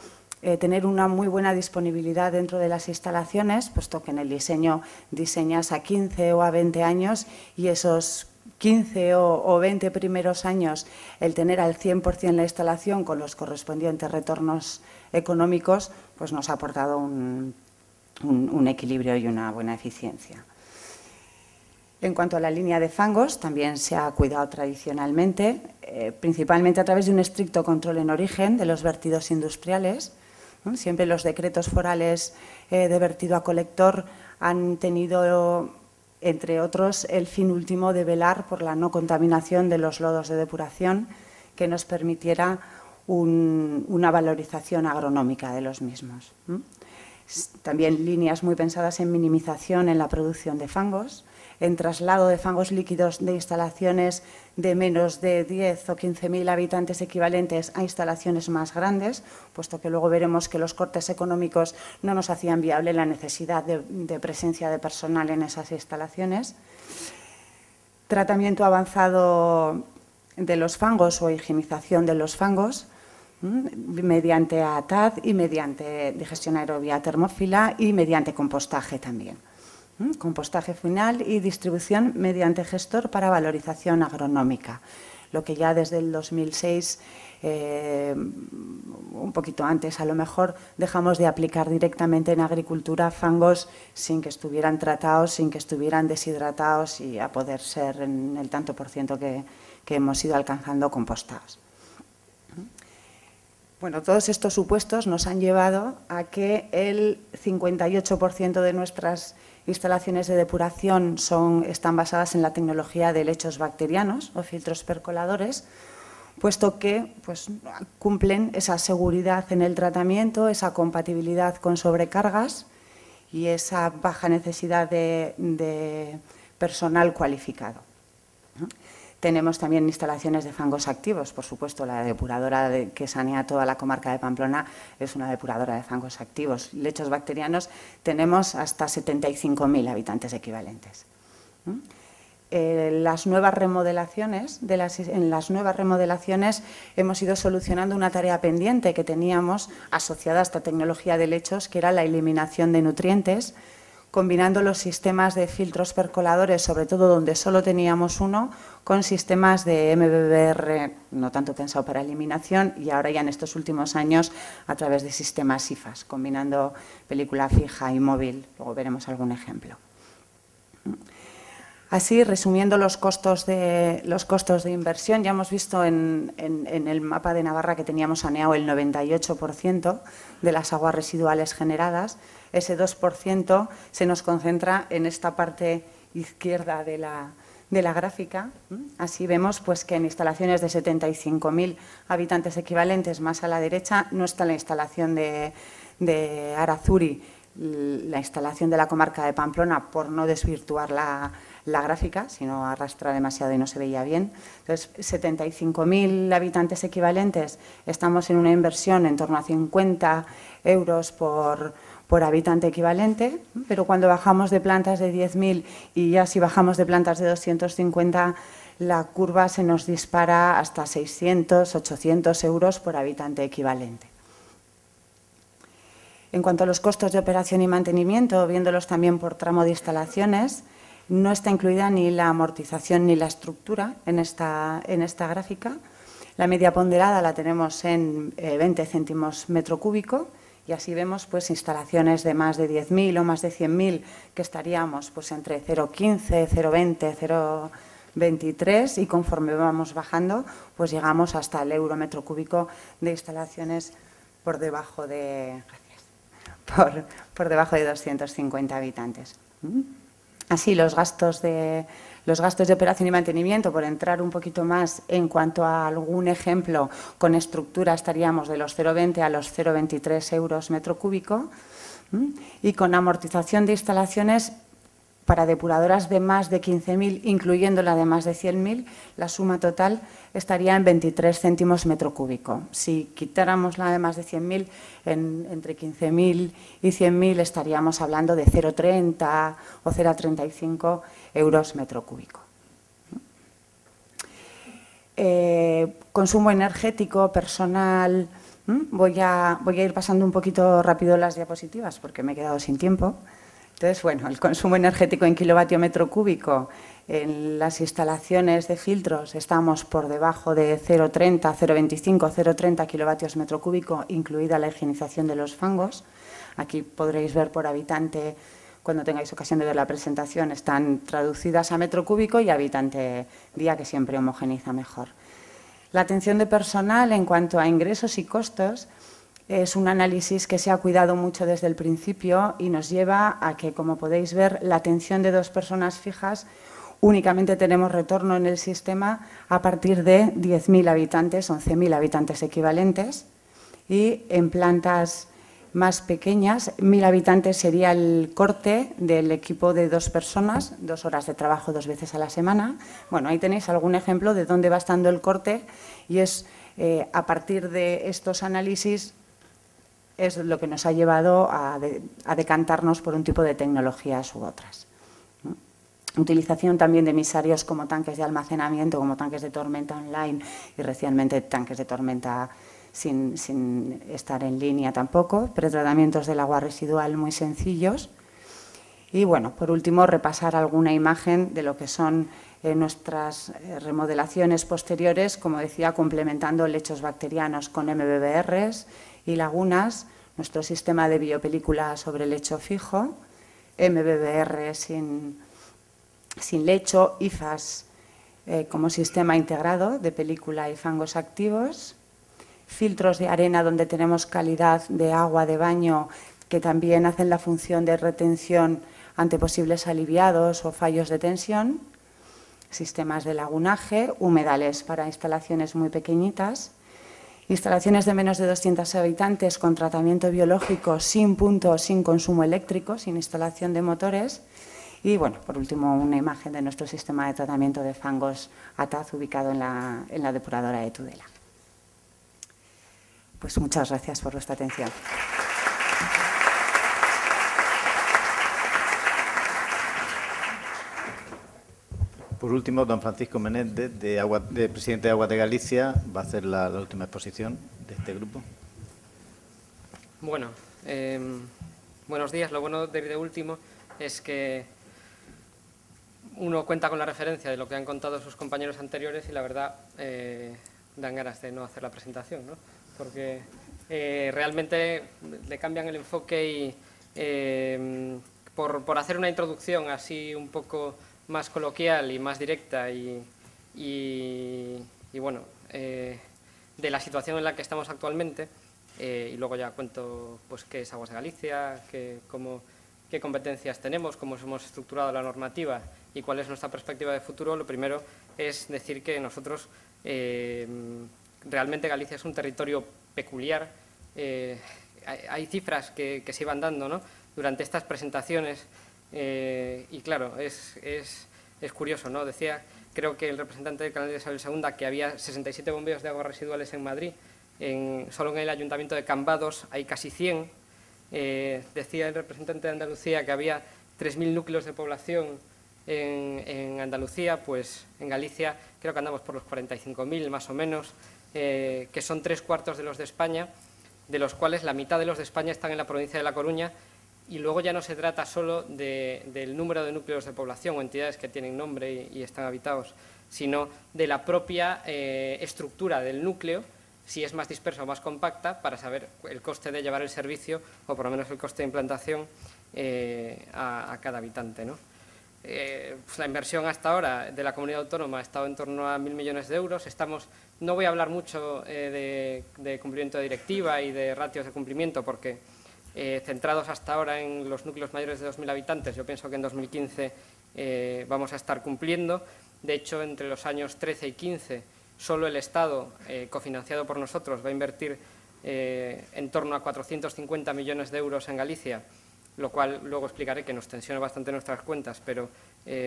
tener una muy buena disponibilidad dentro de las instalaciones, puesto que en el diseño diseñas a 15 o a 20 años y esos 15 o 20 primeros años, el tener al 100% la instalación con los correspondientes retornos económicos, pues nos ha aportado un equilibrio y una buena eficiencia. En cuanto a la línea de fangos, también se ha cuidado tradicionalmente, principalmente a través de un estricto control en origen de los vertidos industriales, ¿no? Siempre los decretos forales de vertido a colector han tenido, entre otros, el fin último de velar por la no contaminación de los lodos de depuración, que nos permitiera una valorización agronómica de los mismos. También líneas muy pensadas en minimización en la producción de fangos, en traslado de fangos líquidos de instalaciones de menos de 10 o 15.000 habitantes equivalentes a instalaciones más grandes, puesto que luego veremos que los cortes económicos no nos hacían viable la necesidad de presencia de personal en esas instalaciones. Tratamiento avanzado de los fangos o higienización de los fangos mediante ATAD y mediante digestión aerobia termófila y mediante compostaje también. Compostaje final y distribución mediante gestor para valorización agronómica, lo que ya desde el 2006, un poquito antes a lo mejor, dejamos de aplicar directamente en agricultura fangos sin que estuvieran tratados, sin que estuvieran deshidratados y a poder ser en el tanto por ciento que hemos ido alcanzando compostados. Bueno, todos estos supuestos nos han llevado a que el 58% de nuestras instalaciones de depuración están basadas en la tecnología de lechos bacterianos o filtros percoladores, puesto que cumplen esa seguridad en el tratamiento, esa compatibilidad con sobrecargas y esa baja necesidad de personal cualificado. Tenemos también instalaciones de fangos activos, por supuesto, la depuradora que sanea toda la comarca de Pamplona es una depuradora de fangos activos. Lechos bacterianos tenemos hasta 75.000 habitantes equivalentes. En las nuevas remodelaciones hemos ido solucionando una tarea pendiente que teníamos asociada a esta tecnología de lechos, que era la eliminación de nutrientes, combinando los sistemas de filtros percoladores, sobre todo donde solo teníamos uno, con sistemas de MBBR, no tanto pensado para eliminación, y ahora ya en estos últimos años a través de sistemas IFAS, combinando película fija y móvil. Luego veremos algún ejemplo. Así, resumiendo los costos de inversión, ya hemos visto en el mapa de Navarra que teníamos saneado el 98% de las aguas residuales generadas. Ese 2% se nos concentra en esta parte izquierda de la gráfica. Así vemos pues, que en instalaciones de 75.000 habitantes equivalentes, más a la derecha, no está la instalación de Arazuri, la instalación de la comarca de Pamplona, por no desvirtuar la gráfica, si no arrastra demasiado y no se veía bien. Entonces, 75.000 habitantes equivalentes, estamos en una inversión en torno a 50 euros por habitante equivalente, pero cuando bajamos de plantas de 10.000 y ya si bajamos de plantas de 250, la curva se nos dispara hasta 600, 800 euros por habitante equivalente. En cuanto a los costos de operación y mantenimiento, viéndolos también por tramo de instalaciones, no está incluida ni la amortización ni la estructura en esta gráfica. La media ponderada la tenemos en 20 céntimos metro cúbico y así vemos pues, instalaciones de más de 10.000 o más de 100.000 que estaríamos pues, entre 0,15, 0,20, 0,23 y conforme vamos bajando pues llegamos hasta el euro metro cúbico de instalaciones por debajo de, por debajo de 250 habitantes. Así, los gastos de operación y mantenimiento, por entrar un poquito más en cuanto a algún ejemplo, con estructura estaríamos de los 0,20 a los 0,23 euros metro cúbico y con amortización de instalaciones para depuradoras de más de 15.000, incluyendo la de más de 100.000, la suma total estaría en 23 céntimos metro cúbico. Si quitáramos la de más de 100.000, entre 15.000 y 100.000 estaríamos hablando de 0,30 o 0,35 euros metro cúbico. Consumo energético, personal. Voy a ir pasando un poquito rápido las diapositivas porque me he quedado sin tiempo. Entonces, bueno, el consumo energético en kilovatio metro cúbico en las instalaciones de filtros estamos por debajo de 0,30, 0,25, 0,30 kilovatios metro cúbico, incluida la higienización de los fangos. Aquí podréis ver por habitante, cuando tengáis ocasión de ver la presentación, están traducidas a metro cúbico y habitante día, que siempre homogeneiza mejor. La atención de personal en cuanto a ingresos y costos es un análisis que se ha cuidado mucho desde el principio y nos lleva a que, como podéis ver, la atención de 2 personas fijas únicamente tenemos retorno en el sistema a partir de 10.000 habitantes, 11.000 habitantes equivalentes, y en plantas más pequeñas, 1.000 habitantes sería el corte del equipo de 2 personas, 2 horas de trabajo 2 veces a la semana. Bueno, ahí tenéis algún ejemplo de dónde va estando el corte y es a partir de estos análisis es lo que nos ha llevado a decantarnos por un tipo de tecnologías u otras. Utilización también de emisarios como tanques de almacenamiento, como tanques de tormenta online y recientemente tanques de tormenta sin estar en línea tampoco, pretratamientos del agua residual muy sencillos. Y bueno, por último, repasar alguna imagen de lo que son nuestras remodelaciones posteriores, como decía, complementando lechos bacterianos con MBBRs y lagunas, nuestro sistema de biopelícula sobre lecho fijo, MBBR sin lecho, IFAS como sistema integrado de película y fangos activos, filtros de arena donde tenemos calidad de agua de baño que también hacen la función de retención ante posibles aliviados o fallos de tensión, sistemas de lagunaje, humedales para instalaciones muy pequeñitas instalaciones de menos de 200 habitantes con tratamiento biológico sin punto, sin consumo eléctrico, sin instalación de motores. Y, bueno, por último, una imagen de nuestro sistema de tratamiento de fangos ATAZ ubicado en la depuradora de Tudela. Pues muchas gracias por vuestra atención. Por último, don Francisco Menéndez, presidente de Aguas de Galicia, va a hacer la última exposición de este grupo. Bueno, buenos días. Lo bueno de ir de último es que uno cuenta con la referencia de lo que han contado sus compañeros anteriores y la verdad dan ganas de no hacer la presentación, ¿no? Porque realmente le cambian el enfoque y por hacer una introducción así un poco más coloquial y más directa y bueno, de la situación en la que estamos actualmente, y luego ya cuento pues qué es Aguas de Galicia, qué competencias tenemos, cómo hemos estructurado la normativa y cuál es nuestra perspectiva de futuro. Lo primero es decir que nosotros realmente Galicia es un territorio peculiar. Hay cifras que se iban dando, ¿no?, durante estas presentaciones. Y claro, es curioso, ¿no? Decía, creo que el representante del canal de Isabel II, que había 67 bombeos de aguas residuales en Madrid. Solo en el Ayuntamiento de Cambados hay casi 100. Decía el representante de Andalucía que había 3.000 núcleos de población en Andalucía. Pues en Galicia creo que andamos por los 45.000 más o menos, que son 3/4 de los de España, de los cuales la mitad de los de España están en la provincia de La Coruña. Y luego ya no se trata solo del número de núcleos de población o entidades que tienen nombre y están habitados, sino de la propia estructura del núcleo, si es más dispersa o más compacta, para saber el coste de llevar el servicio o por lo menos el coste de implantación a cada habitante, ¿no? Pues la inversión hasta ahora de la comunidad autónoma ha estado en torno a 1.000 millones de euros. No voy a hablar mucho de cumplimiento de directiva y de ratios de cumplimiento porque centrados hasta ahora en los núcleos mayores de 2.000 habitantes, yo pienso que en 2015 vamos a estar cumpliendo. De hecho, entre los años 13 y 15, solo el Estado, cofinanciado por nosotros, va a invertir en torno a 450 millones de euros en Galicia, lo cual luego explicaré que nos tensiona bastante nuestras cuentas, pero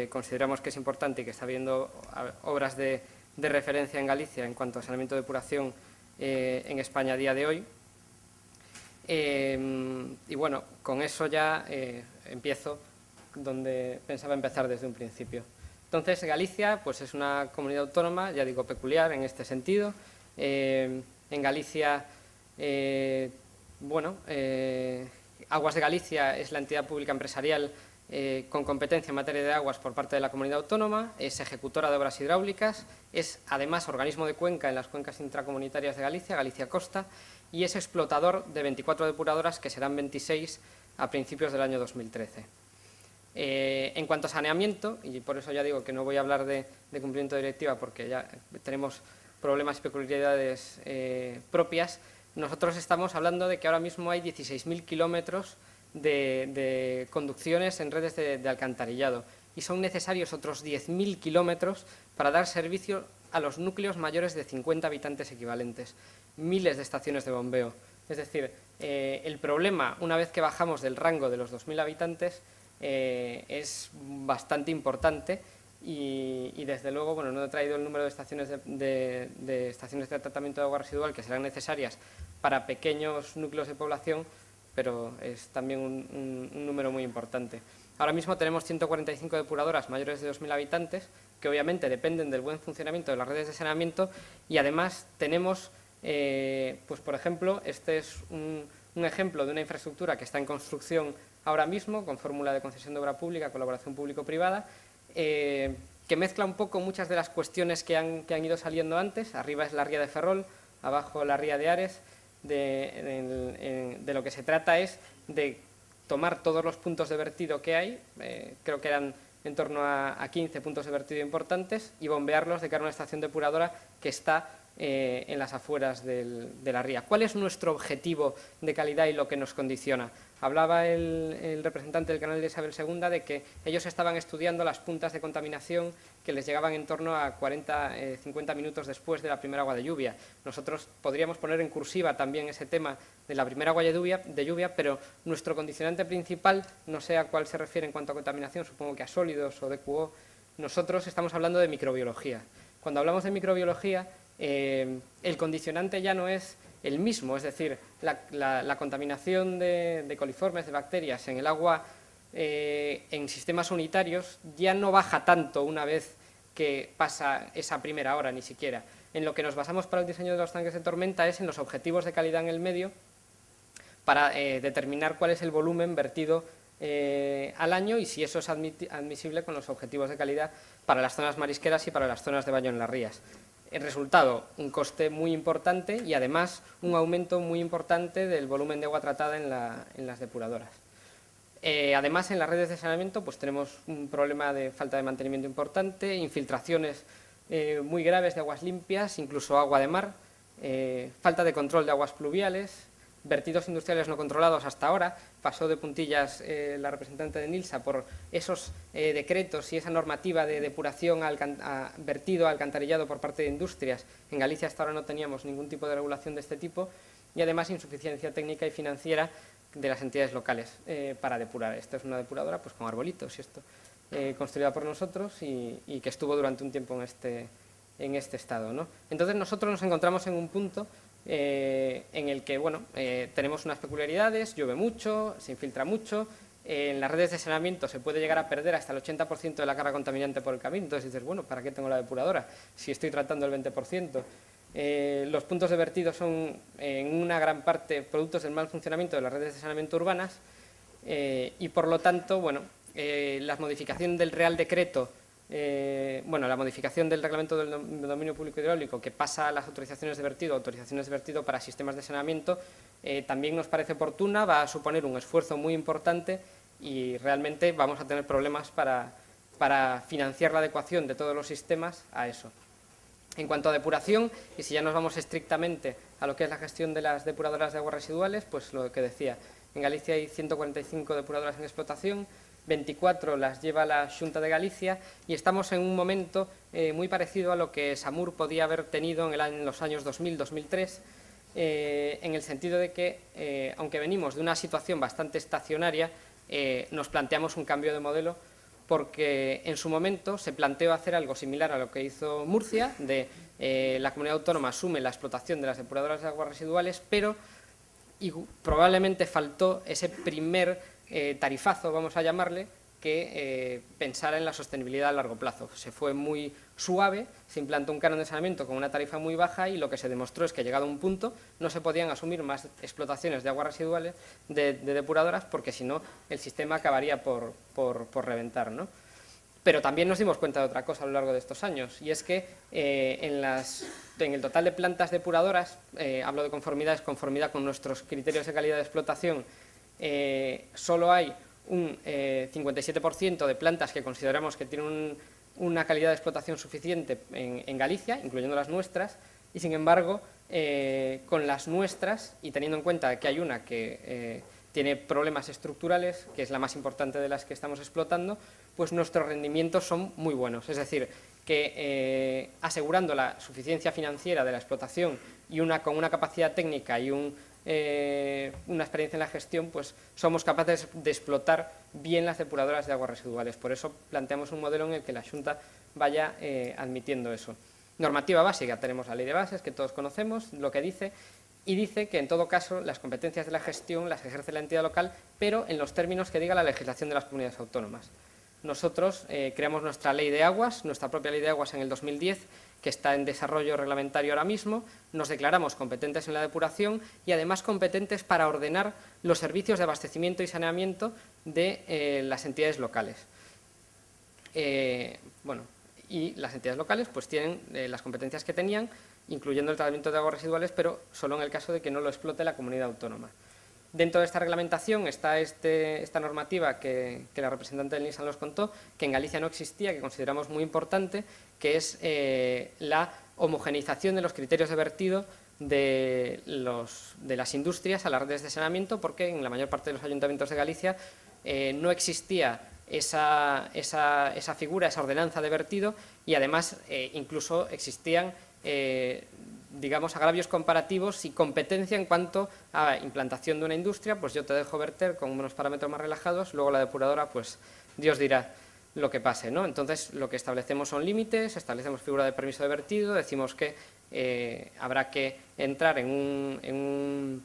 consideramos que es importante y que está habiendo obras de referencia en Galicia en cuanto a saneamiento de depuración en España a día de hoy. Y bueno, con eso ya empiezo donde pensaba empezar desde un principio. Entonces, Galicia pues es una comunidad autónoma, ya digo, peculiar en este sentido. En Galicia, Aguas de Galicia es la entidad pública empresarial con competencia en materia de aguas por parte de la comunidad autónoma, es ejecutora de obras hidráulicas, es además organismo de cuenca en las cuencas intracomunitarias de Galicia, Galicia Costa, y es explotador de 24 depuradoras, que serán 26 a principios del año 2013. En cuanto a saneamiento, y por eso ya digo que no voy a hablar de cumplimiento de directiva porque ya tenemos problemas y peculiaridades propias, nosotros estamos hablando de que ahora mismo hay 16.000 kilómetros de conducciones en redes de alcantarillado y son necesarios otros 10.000 kilómetros para dar servicio a los núcleos mayores de 50 habitantes equivalentes. Miles de estaciones de bombeo. Es decir, el problema, una vez que bajamos del rango de los 2.000 habitantes, es bastante importante y desde luego, bueno, no he traído el número de estaciones de estaciones de tratamiento de agua residual que serán necesarias para pequeños núcleos de población, pero es también un número muy importante. Ahora mismo tenemos 145 depuradoras mayores de 2.000 habitantes, que obviamente dependen del buen funcionamiento de las redes de saneamiento, y además tenemos, pues por ejemplo, este es un ejemplo de una infraestructura que está en construcción ahora mismo, con fórmula de concesión de obra pública, colaboración público-privada, que mezcla un poco muchas de las cuestiones que han ido saliendo antes. Arriba es la ría de Ferrol, abajo la ría de Ares. De lo que se trata es de tomar todos los puntos de vertido que hay, creo que eran en torno a 15 puntos de vertido importantes, y bombearlos de cara a una estación depuradora que está en las afueras de la ría. ¿Cuál es nuestro objetivo de calidad y lo que nos condiciona? Hablaba el representante del canal de Isabel II de que ellos estaban estudiando las puntas de contaminación que les llegaban en torno a 50 minutos después de la primera agua de lluvia. Nosotros podríamos poner en cursiva también ese tema de la primera agua de lluvia, pero nuestro condicionante principal, no sé a cuál se refiere en cuanto a contaminación, supongo que a sólidos o DQO, nosotros estamos hablando de microbiología. Cuando hablamos de microbiología, el condicionante ya no es el mismo, es decir, la contaminación de coliformes, de bacterias en el agua en sistemas unitarios ya no baja tanto una vez que pasa esa primera hora ni siquiera. En lo que nos basamos para el diseño de los tanques de tormenta es en los objetivos de calidad en el medio para determinar cuál es el volumen vertido al año y si eso es admisible con los objetivos de calidad para las zonas marisqueras y para las zonas de baño en las rías. El resultado, un coste muy importante y además un aumento muy importante del volumen de agua tratada en las depuradoras. Además, en las redes de saneamiento pues tenemos un problema de falta de mantenimiento importante, infiltraciones muy graves de aguas limpias, incluso agua de mar, falta de control de aguas pluviales, vertidos industriales no controlados hasta ahora. Pasó de puntillas la representante de NILSA por esos decretos y esa normativa de depuración vertido alcantarillado por parte de industrias. En Galicia hasta ahora no teníamos ningún tipo de regulación de este tipo y además insuficiencia técnica y financiera de las entidades locales para depurar. Esta es una depuradora pues con arbolitos y esto, construida por nosotros y que estuvo durante un tiempo en este estado, ¿no? Entonces nosotros nos encontramos en un punto en el que bueno, tenemos unas peculiaridades, llueve mucho, se infiltra mucho, en las redes de saneamiento se puede llegar a perder hasta el 80% de la carga contaminante por el camino, entonces dices, bueno, ¿para qué tengo la depuradora si estoy tratando el 20%? Los puntos de vertido son en una gran parte productos del mal funcionamiento de las redes de saneamiento urbanas y por lo tanto, bueno, la modificación del Real Decreto, la modificación del Reglamento del Dominio Público Hidráulico que pasa a las autorizaciones de vertido para sistemas de saneamiento, también nos parece oportuna, va a suponer un esfuerzo muy importante y realmente vamos a tener problemas para financiar la adecuación de todos los sistemas a eso. En cuanto a depuración, y si ya nos vamos estrictamente a lo que es la gestión de las depuradoras de aguas residuales, pues lo que decía, en Galicia hay 145 depuradoras en explotación, 24 las lleva la Xunta de Galicia y estamos en un momento muy parecido a lo que Samur podía haber tenido en los años 2000-2003, en el sentido de que, aunque venimos de una situación bastante estacionaria, nos planteamos un cambio de modelo porque en su momento se planteó hacer algo similar a lo que hizo Murcia, de la comunidad autónoma asume la explotación de las depuradoras de aguas residuales, pero probablemente faltó ese primer tarifazo, vamos a llamarle, que pensara en la sostenibilidad a largo plazo. Se fue muy suave, se implantó un canon de saneamiento con una tarifa muy baja y lo que se demostró es que llegado a un punto no se podían asumir más explotaciones de aguas residuales de depuradoras porque si no el sistema acabaría por reventar, ¿no? Pero también nos dimos cuenta de otra cosa a lo largo de estos años y es que en el total de plantas depuradoras, hablo de conformidad con nuestros criterios de calidad de explotación, solo hay un 57% de plantas que consideramos que tienen una calidad de explotación suficiente en Galicia, incluyendo las nuestras, y sin embargo, con las nuestras, y teniendo en cuenta que hay una que tiene problemas estructurales, que es la más importante de las que estamos explotando, pues nuestros rendimientos son muy buenos. Es decir, que asegurando la suficiencia financiera de la explotación y con una capacidad técnica y una experiencia en la gestión, pues somos capaces de explotar bien las depuradoras de aguas residuales. Por eso planteamos un modelo en el que la Xunta vaya admitiendo eso. Normativa básica, tenemos la Ley de Bases, que todos conocemos, lo que dice, y dice que en todo caso las competencias de la gestión las ejerce la entidad local, pero en los términos que diga la legislación de las comunidades autónomas. Nosotros creamos nuestra Ley de Aguas, nuestra propia Ley de Aguas en el 2010, que está en desarrollo reglamentario ahora mismo, nos declaramos competentes en la depuración y además competentes para ordenar los servicios de abastecimiento y saneamiento de las entidades locales. Y las entidades locales pues tienen las competencias que tenían, incluyendo el tratamiento de aguas residuales, pero solo en el caso de que no lo explote la comunidad autónoma. Dentro de esta reglamentación está esta normativa que la representante del NISA nos contó, que en Galicia no existía, que consideramos muy importante, que es la homogeneización de los criterios de vertido de las industrias a las redes de saneamiento, porque en la mayor parte de los ayuntamientos de Galicia no existía esa figura, esa ordenanza de vertido, y además incluso existían digamos, agravios comparativos y competencia en cuanto a implantación de una industria. Pues yo te dejo verter con unos parámetros más relajados, luego la depuradora, pues Dios dirá lo que pase, ¿no? Entonces, lo que establecemos son límites, establecemos figura de permiso de vertido, decimos que habrá que entrar en un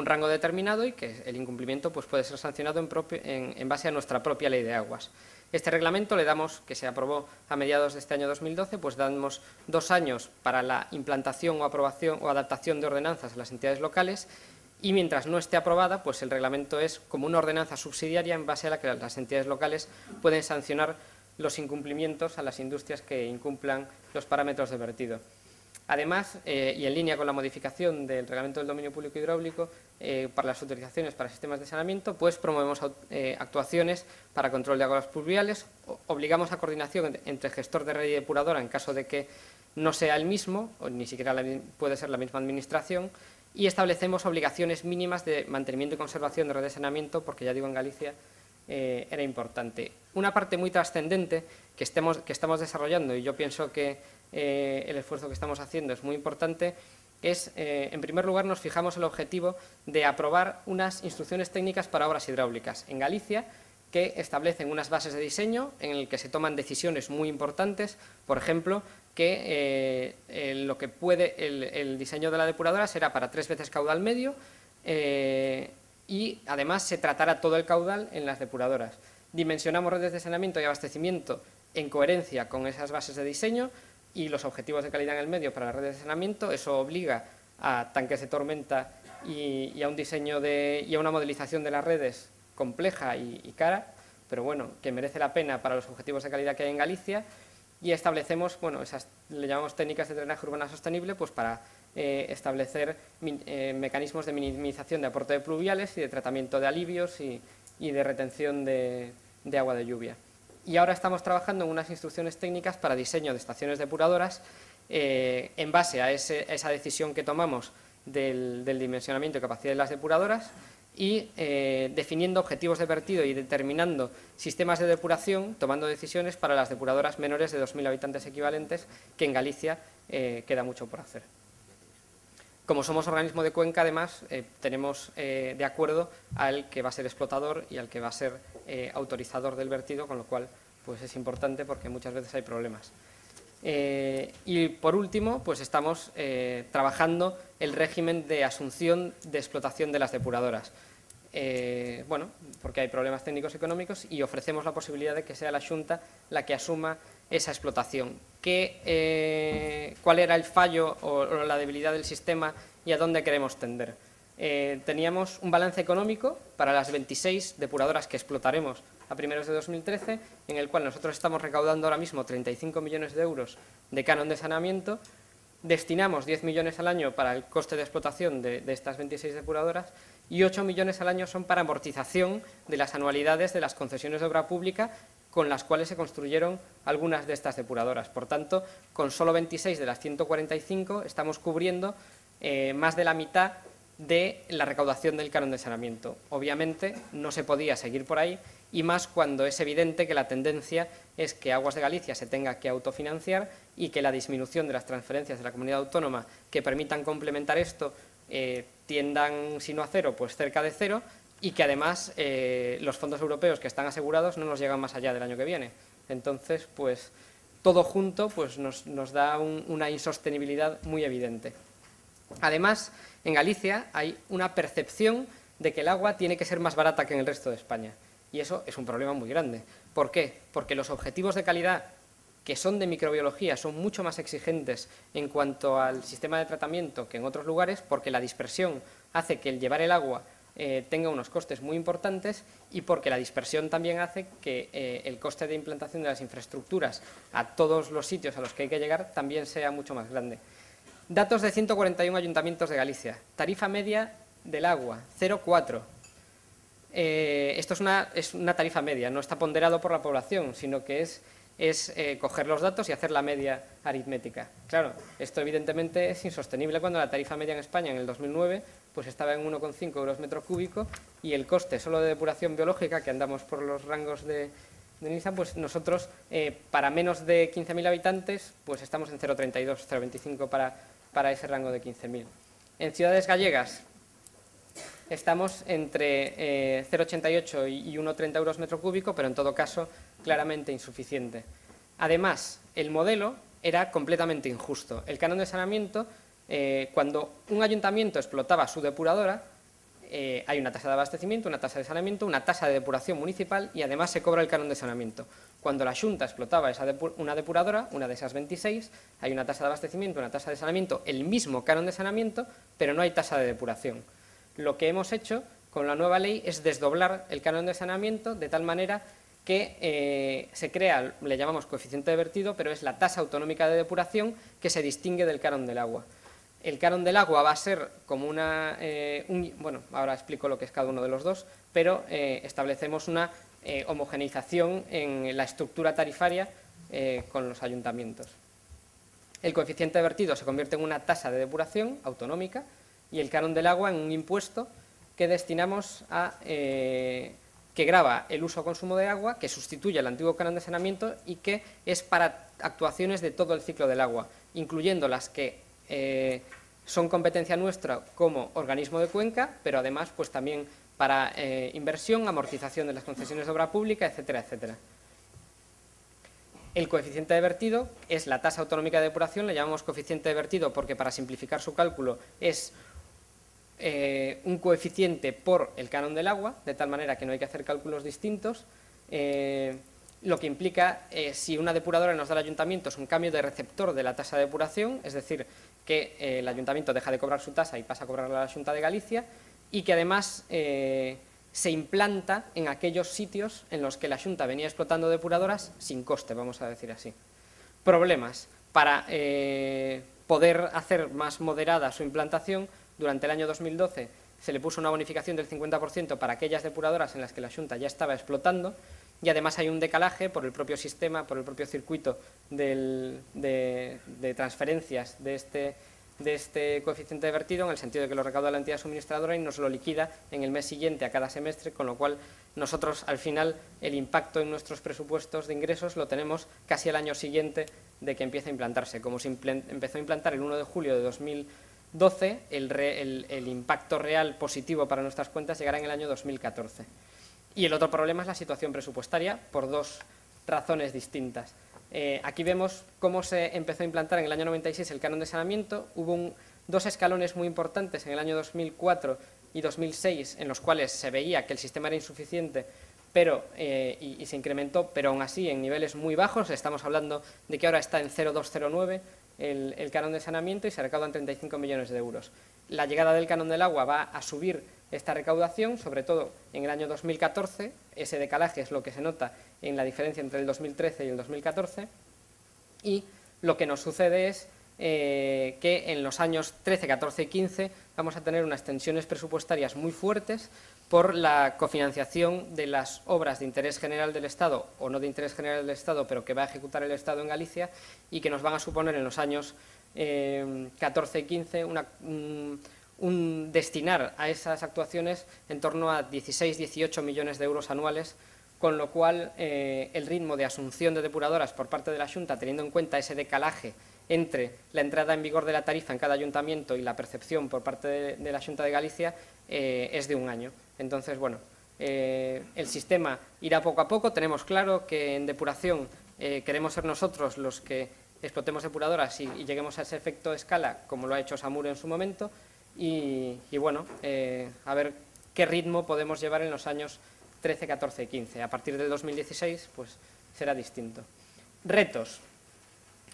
rango determinado y que el incumplimiento pues, puede ser sancionado en base a nuestra propia ley de aguas. Este reglamento le damos, que se aprobó a mediados de este año 2012, pues damos 2 años para la implantación o aprobación o adaptación de ordenanzas en las entidades locales, y mientras no esté aprobada, pues el reglamento es como una ordenanza subsidiaria en base a la que las entidades locales pueden sancionar los incumplimientos a las industrias que incumplan los parámetros de vertido. Además, y en línea con la modificación del Reglamento del Dominio Público Hidráulico para las autorizaciones para sistemas de saneamiento, pues promovemos actuaciones para control de aguas pluviales, obligamos a coordinación entre gestor de red y depuradora en caso de que no sea el mismo, o ni siquiera puede ser la misma administración, y establecemos obligaciones mínimas de mantenimiento y conservación de red de saneamiento, porque ya digo, en Galicia era importante. Una parte muy trascendente que estamos desarrollando, y yo pienso que el esfuerzo que estamos haciendo es muy importante, es, en primer lugar, nos fijamos el objetivo de aprobar unas instrucciones técnicas para obras hidráulicas en Galicia que establecen unas bases de diseño en el que se toman decisiones muy importantes, por ejemplo, que lo que puede el diseño de la depuradora será para 3 veces caudal medio y además se tratará todo el caudal en las depuradoras. Dimensionamos redes de saneamiento y abastecimiento en coherencia con esas bases de diseño y los objetivos de calidad en el medio para las redes de saneamiento. Eso obliga a tanques de tormenta y a un diseño y a una modelización de las redes compleja y cara, pero bueno, que merece la pena para los objetivos de calidad que hay en Galicia, y establecemos, bueno, esas le llamamos técnicas de drenaje urbana sostenible, pues para establecer mecanismos de minimización de aporte de pluviales y de tratamiento de alivios y de retención de agua de lluvia. Y ahora estamos trabajando en unas instrucciones técnicas para diseño de estaciones depuradoras en base a esa decisión que tomamos del dimensionamiento y capacidad de las depuradoras y definiendo objetivos de vertido y determinando sistemas de depuración, tomando decisiones para las depuradoras menores de 2.000 habitantes equivalentes, que en Galicia queda mucho por hacer. Como somos organismo de cuenca, además, tenemos de acuerdo al que va a ser explotador y al que va a ser autorizador del vertido, con lo cual pues es importante porque muchas veces hay problemas. Y por último, pues estamos trabajando el régimen de asunción de explotación de las depuradoras. Bueno, porque hay problemas técnicos y económicos y ofrecemos la posibilidad de que sea la Xunta la que asuma esa explotación. ¿Cuál era el fallo o la debilidad del sistema y a dónde queremos tender? Teníamos un balance económico para las 26 depuradoras que explotaremos a primeros de 2013, en el cual nosotros estamos recaudando ahora mismo 35 millones de euros de canon de saneamiento, destinamos 10 millones al año para el coste de explotación de estas 26 depuradoras y 8 millones al año son para amortización de las anualidades de las concesiones de obra pública con las cuales se construyeron algunas de estas depuradoras. Por tanto, con solo 26 de las 145 estamos cubriendo más de la mitad de la recaudación del canon de saneamiento. Obviamente no se podía seguir por ahí, y más cuando es evidente que la tendencia es que Aguas de Galicia se tenga que autofinanciar y que la disminución de las transferencias de la comunidad autónoma que permitan complementar esto tiendan, si no a cero, pues cerca de cero, y que además los fondos europeos que están asegurados no nos llegan más allá del año que viene. Entonces, pues todo junto pues, nos da una insostenibilidad muy evidente. Además, en Galicia hay una percepción de que el agua tiene que ser más barata que en el resto de España. Y eso es un problema muy grande. ¿Por qué? Porque los objetivos de calidad que son de microbiología son mucho más exigentes en cuanto al sistema de tratamiento que en otros lugares, porque la dispersión hace que el llevar el agua tenga unos costes muy importantes y porque la dispersión también hace que el coste de implantación de las infraestructuras a todos los sitios a los que hay que llegar también sea mucho más grande. Datos de 141 ayuntamientos de Galicia. Tarifa media del agua, 0,4. Esto es una tarifa media, no está ponderado por la población, sino que es es coger los datos y hacer la media aritmética. Claro, esto evidentemente es insostenible cuando la tarifa media en España en el 2009 pues estaba en 1,5 euros metro cúbico y el coste solo de depuración biológica, que andamos por los rangos de NISA, pues nosotros para menos de 15.000 habitantes pues estamos en 0,32, 0,25 para ese rango de 15.000. En ciudades gallegas estamos entre 0,88 y 1,30 euros metro cúbico, pero en todo caso claramente insuficiente. Además, el modelo era completamente injusto. El canon de saneamiento, cuando un ayuntamiento explotaba su depuradora, hay una tasa de abastecimiento, una tasa de saneamiento, una tasa de depuración municipal y además se cobra el canon de saneamiento. Cuando la Xunta explotaba una depuradora, una de esas 26, hay una tasa de abastecimiento, una tasa de saneamiento, el mismo canon de saneamiento, pero no hay tasa de depuración. Lo que hemos hecho con la nueva ley es desdoblar el canon de saneamiento de tal manera que se crea, le llamamos coeficiente de vertido, pero es la tasa autonómica de depuración que se distingue del canon del agua. El canon del agua va a ser como una... bueno, ahora explico lo que es cada uno de los dos, pero establecemos una homogeneización en la estructura tarifaria con los ayuntamientos. El coeficiente de vertido se convierte en una tasa de depuración autonómica y el canon del agua en un impuesto que destinamos a... que grava el uso o consumo de agua, que sustituye el antiguo canon de saneamiento y que es para actuaciones de todo el ciclo del agua, incluyendo las que son competencia nuestra como organismo de cuenca, pero además pues también para inversión, amortización de las concesiones de obra pública, etcétera, etcétera. El coeficiente de vertido es la tasa autonómica de depuración, le llamamos coeficiente de vertido porque para simplificar su cálculo es un coeficiente por el canon del agua, de tal manera que no hay que hacer cálculos distintos, lo que implica, si una depuradora nos da el ayuntamiento, es un cambio de receptor de la tasa de depuración, es decir, que el ayuntamiento deja de cobrar su tasa y pasa a cobrarla a la Xunta de Galicia, y que además se implanta en aquellos sitios en los que la Xunta venía explotando depuradoras sin coste, vamos a decir así. Problemas. Para poder hacer más moderada su implantación, durante el año 2012 se le puso una bonificación del 50% para aquellas depuradoras en las que la Xunta ya estaba explotando y además hay un decalaje por el propio sistema, por el propio circuito de transferencias de este coeficiente de vertido, en el sentido de que lo recauda la entidad suministradora y nos lo liquida en el mes siguiente a cada semestre, con lo cual nosotros al final el impacto en nuestros presupuestos de ingresos lo tenemos casi al año siguiente de que empiece a implantarse. Como se empezó a implantar el 1 de julio de 2012, el impacto real positivo para nuestras cuentas llegará en el año 2014. Y el otro problema es la situación presupuestaria, por dos razones distintas. Aquí vemos cómo se empezó a implantar en el año 96 el canon de saneamiento. Hubo dos escalones muy importantes en el año 2004 y 2006, en los cuales se veía que el sistema era insuficiente, pero, y se incrementó, pero aún así en niveles muy bajos. Estamos hablando de que ahora está en 0,209 el canon de saneamiento y se recaudan 35 millones de euros. La llegada del canon del agua va a subir esta recaudación, sobre todo en el año 2014, ese decalaje es lo que se nota en la diferencia entre el 2013 y el 2014, y lo que nos sucede es que en los años 13, 14 y 15 vamos a tener unas tensiones presupuestarias muy fuertes por la cofinanciación de las obras de interés general del Estado, o no de interés general del Estado, pero que va a ejecutar el Estado en Galicia, y que nos van a suponer en los años 14 y 15 destinar a esas actuaciones en torno a 16-18 millones de euros anuales, con lo cual el ritmo de asunción de depuradoras por parte de la Xunta, teniendo en cuenta ese decalaje entre la entrada en vigor de la tarifa en cada ayuntamiento y la percepción por parte de la Xunta de Galicia, es de un año. Entonces, bueno, el sistema irá poco a poco. Tenemos claro que en depuración queremos ser nosotros los que explotemos depuradoras y lleguemos a ese efecto de escala, como lo ha hecho Samur en su momento, y bueno, a ver qué ritmo podemos llevar en los años 13, 14 y 15. A partir del 2016, pues será distinto. Retos.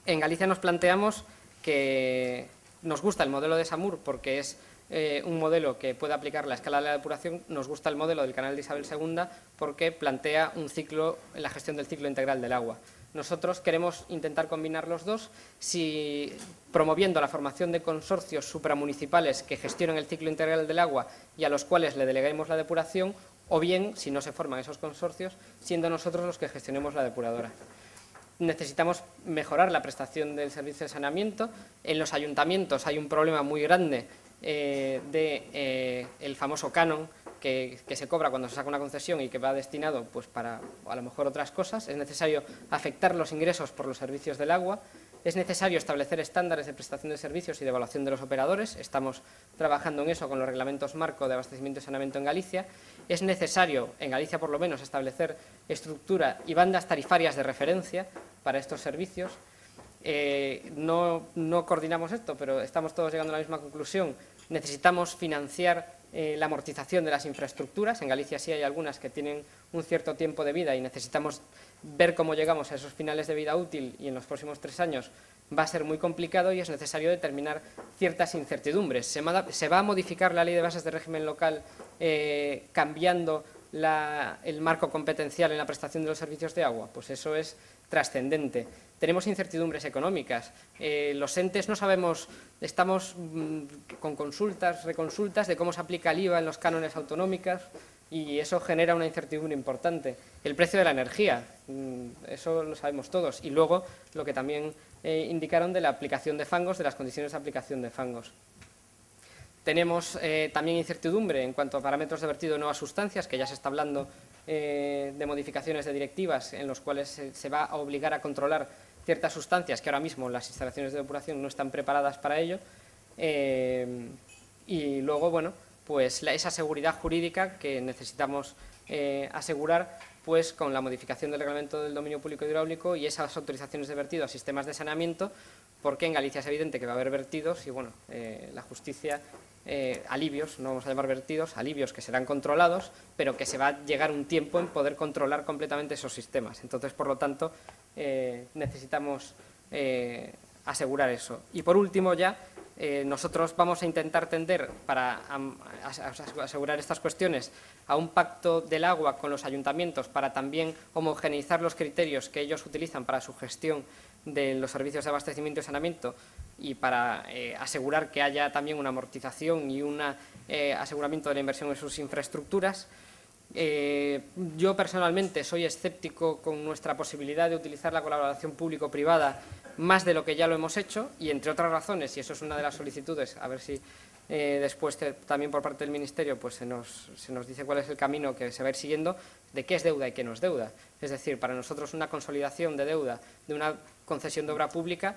En Galicia nos planteamos que nos gusta el modelo de Samur porque es un modelo que puede aplicar la escala de la depuración. Nos gusta el modelo del canal de Isabel II porque plantea un ciclo, la gestión del ciclo integral del agua. Nosotros queremos intentar combinar los dos, promoviendo la formación de consorcios supramunicipales que gestionen el ciclo integral del agua y a los cuales le deleguemos la depuración, o bien, si no se forman esos consorcios, siendo nosotros los que gestionemos la depuradora. necesitamos mejorar la prestación del servicio de saneamiento. En los ayuntamientos hay un problema muy grande del famoso canon que se cobra cuando se saca una concesión y que va destinado pues, para a lo mejor otras cosas. Es necesario afectar los ingresos por los servicios del agua. Es necesario establecer estándares de prestación de servicios y de evaluación de los operadores. Estamos trabajando en eso con los reglamentos marco de abastecimiento y saneamiento en Galicia. Es necesario, en Galicia por lo menos, establecer estructura y bandas tarifarias de referencia para estos servicios. No coordinamos esto, pero estamos todos llegando a la misma conclusión. Necesitamos financiar la amortización de las infraestructuras. En Galicia sí hay algunas que tienen un cierto tiempo de vida y necesitamos ver cómo llegamos a esos finales de vida útil, y en los próximos 3 años va a ser muy complicado y es necesario determinar ciertas incertidumbres. Se va a modificar la Ley de Bases de Régimen Local cambiando el marco competencial en la prestación de los servicios de agua. Pues eso es trascendente. Tenemos incertidumbres económicas. Los entes no sabemos, estamos con consultas, reconsultas de cómo se aplica el IVA en los cánones autonómicos, y eso genera una incertidumbre importante. El precio de la energía, eso lo sabemos todos. Y luego lo que también indicaron de la aplicación de fangos, de las condiciones de aplicación de fangos. Tenemos también incertidumbre en cuanto a parámetros de vertido de nuevas sustancias, que ya se está hablando de modificaciones de directivas en los cuales se va a obligar a controlar ciertas sustancias que ahora mismo las instalaciones de depuración no están preparadas para ello. Y luego, bueno, pues esa seguridad jurídica que necesitamos asegurar pues con la modificación del reglamento del dominio público hidráulico y esas autorizaciones de vertido a sistemas de saneamiento, porque en Galicia es evidente que va a haber vertidos y, bueno, la justicia, alivios, no vamos a llamar vertidos, alivios que serán controlados, pero que se va a llegar un tiempo en poder controlar completamente esos sistemas. Entonces, por lo tanto, necesitamos asegurar eso. Y por último ya, nosotros vamos a intentar tender, para asegurar estas cuestiones, a un pacto del agua con los ayuntamientos para también homogeneizar los criterios que ellos utilizan para su gestión de los servicios de abastecimiento y saneamiento, y para asegurar que haya también una amortización y un aseguramiento de la inversión en sus infraestructuras. Yo personalmente soy escéptico con nuestra posibilidad de utilizar la colaboración público-privada más de lo que ya lo hemos hecho, y entre otras razones, y eso es una de las solicitudes, a ver si después también por parte del Ministerio pues se nos dice cuál es el camino que se va a ir siguiendo, de qué es deuda y qué no es deuda. Es decir, para nosotros una consolidación de deuda de una concesión de obra pública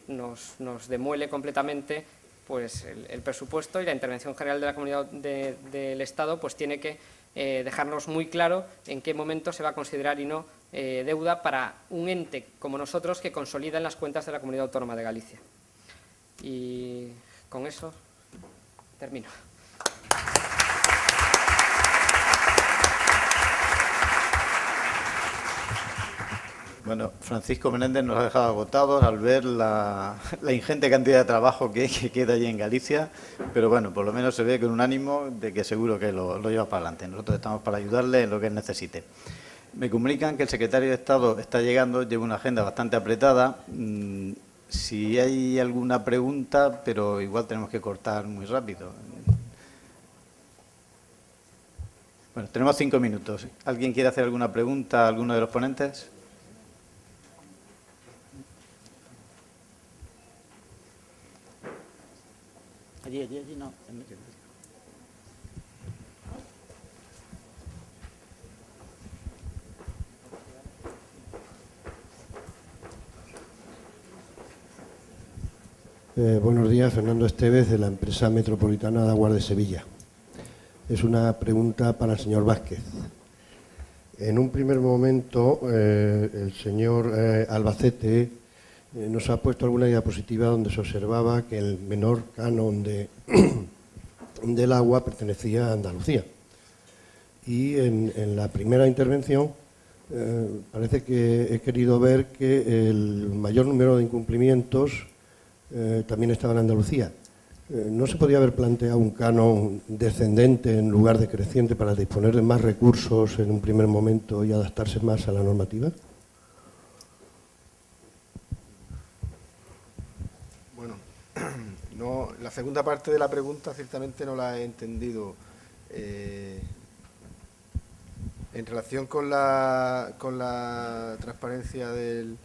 nos demuele completamente pues el presupuesto, y la intervención general de la comunidad del Estado pues tiene que dejarnos muy claro en qué momento se va a considerar y no deuda para un ente como nosotros que consolida en las cuentas de la Comunidad Autónoma de Galicia. Y con eso termino. Bueno, Francisco Menéndez nos ha dejado agotados al ver la ingente cantidad de trabajo que queda allí en Galicia, pero bueno, por lo menos se ve con un ánimo de que seguro que lo lleva para adelante. Nosotros estamos para ayudarle en lo que él necesite. Me comunican que el secretario de Estado está llegando, lleva una agenda bastante apretada. Si hay alguna pregunta, pero igual tenemos que cortar muy rápido. Bueno, tenemos 5 minutos. ¿Alguien quiere hacer alguna pregunta a alguno de los ponentes? Allí, no. Buenos días, Fernando Esteves, de la empresa metropolitana de Aguas de Sevilla. Es una pregunta para el señor Vázquez. En un primer momento, el señor Albacete nos ha puesto alguna diapositiva donde se observaba que el menor canon del agua pertenecía a Andalucía. Y en la primera intervención parece que he querido ver que el mayor número de incumplimientos también estaba en Andalucía. ¿No se podía haber planteado un canon descendente en lugar de creciente para disponer de más recursos en un primer momento y adaptarse más a la normativa? Bueno, no, la segunda parte de la pregunta ciertamente no la he entendido En relación con la transparencia de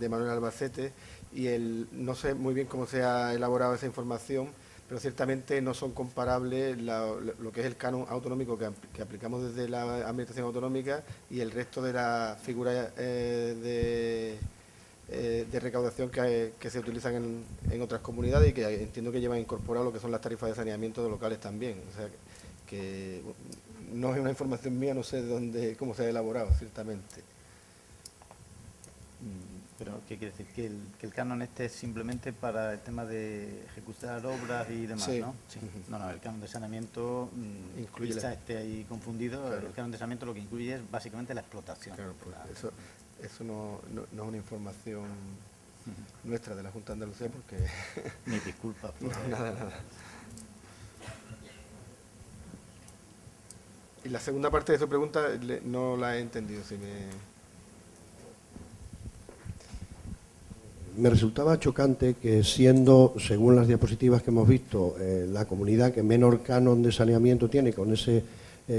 Manuel Albacete y no sé muy bien cómo se ha elaborado esa información, pero ciertamente no son comparables lo que es el canon autonómico que aplicamos desde la Administración autonómica y el resto de las figuras de recaudación que se utilizan en otras comunidades y que entiendo que llevan incorporado lo que son las tarifas de saneamiento de locales también. O sea, que no es una información mía, no sé cómo se ha elaborado, ciertamente. Pero, ¿qué quiere decir? Que el canon este es simplemente para el tema de ejecutar obras y demás, sí. ¿no? Sí. No, el canon de saneamiento, incluye quizá esté ahí confundido, claro. El canon de saneamiento lo que incluye es básicamente la explotación. Claro, pues eso no es una información nuestra de la Junta de Andalucía, porque... Ni disculpas. No, nada. Y la segunda parte de su pregunta no la he entendido, si Me resultaba chocante que siendo, según las diapositivas que hemos visto, la comunidad que menor canon de saneamiento tiene, con ese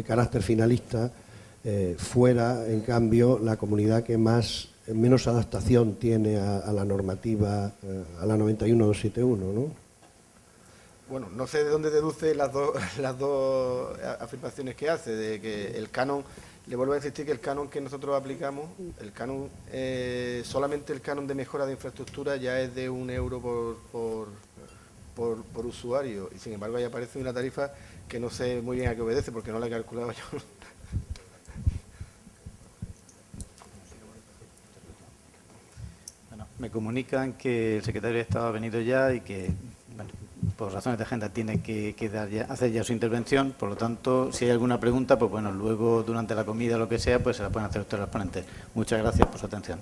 carácter finalista, fuera, en cambio, la comunidad que menos adaptación tiene a la normativa, a la 91.271, ¿no? Bueno, no sé de dónde deduce las dos afirmaciones que hace, de que el canon, le vuelvo a insistir que el canon que nosotros aplicamos, el canon, solamente el canon de mejora de infraestructura ya es de €1 por usuario, y sin embargo ahí aparece una tarifa que no sé muy bien a qué obedece, porque no la he calculado yo. Bueno, me comunican que el secretario de Estado ha venido ya y que, bueno, por razones de agenda tiene que hacer ya su intervención, por lo tanto, si hay alguna pregunta, pues bueno, luego durante la comida o lo que sea, pues se la pueden hacer ustedes los ponentes. Muchas gracias por su atención.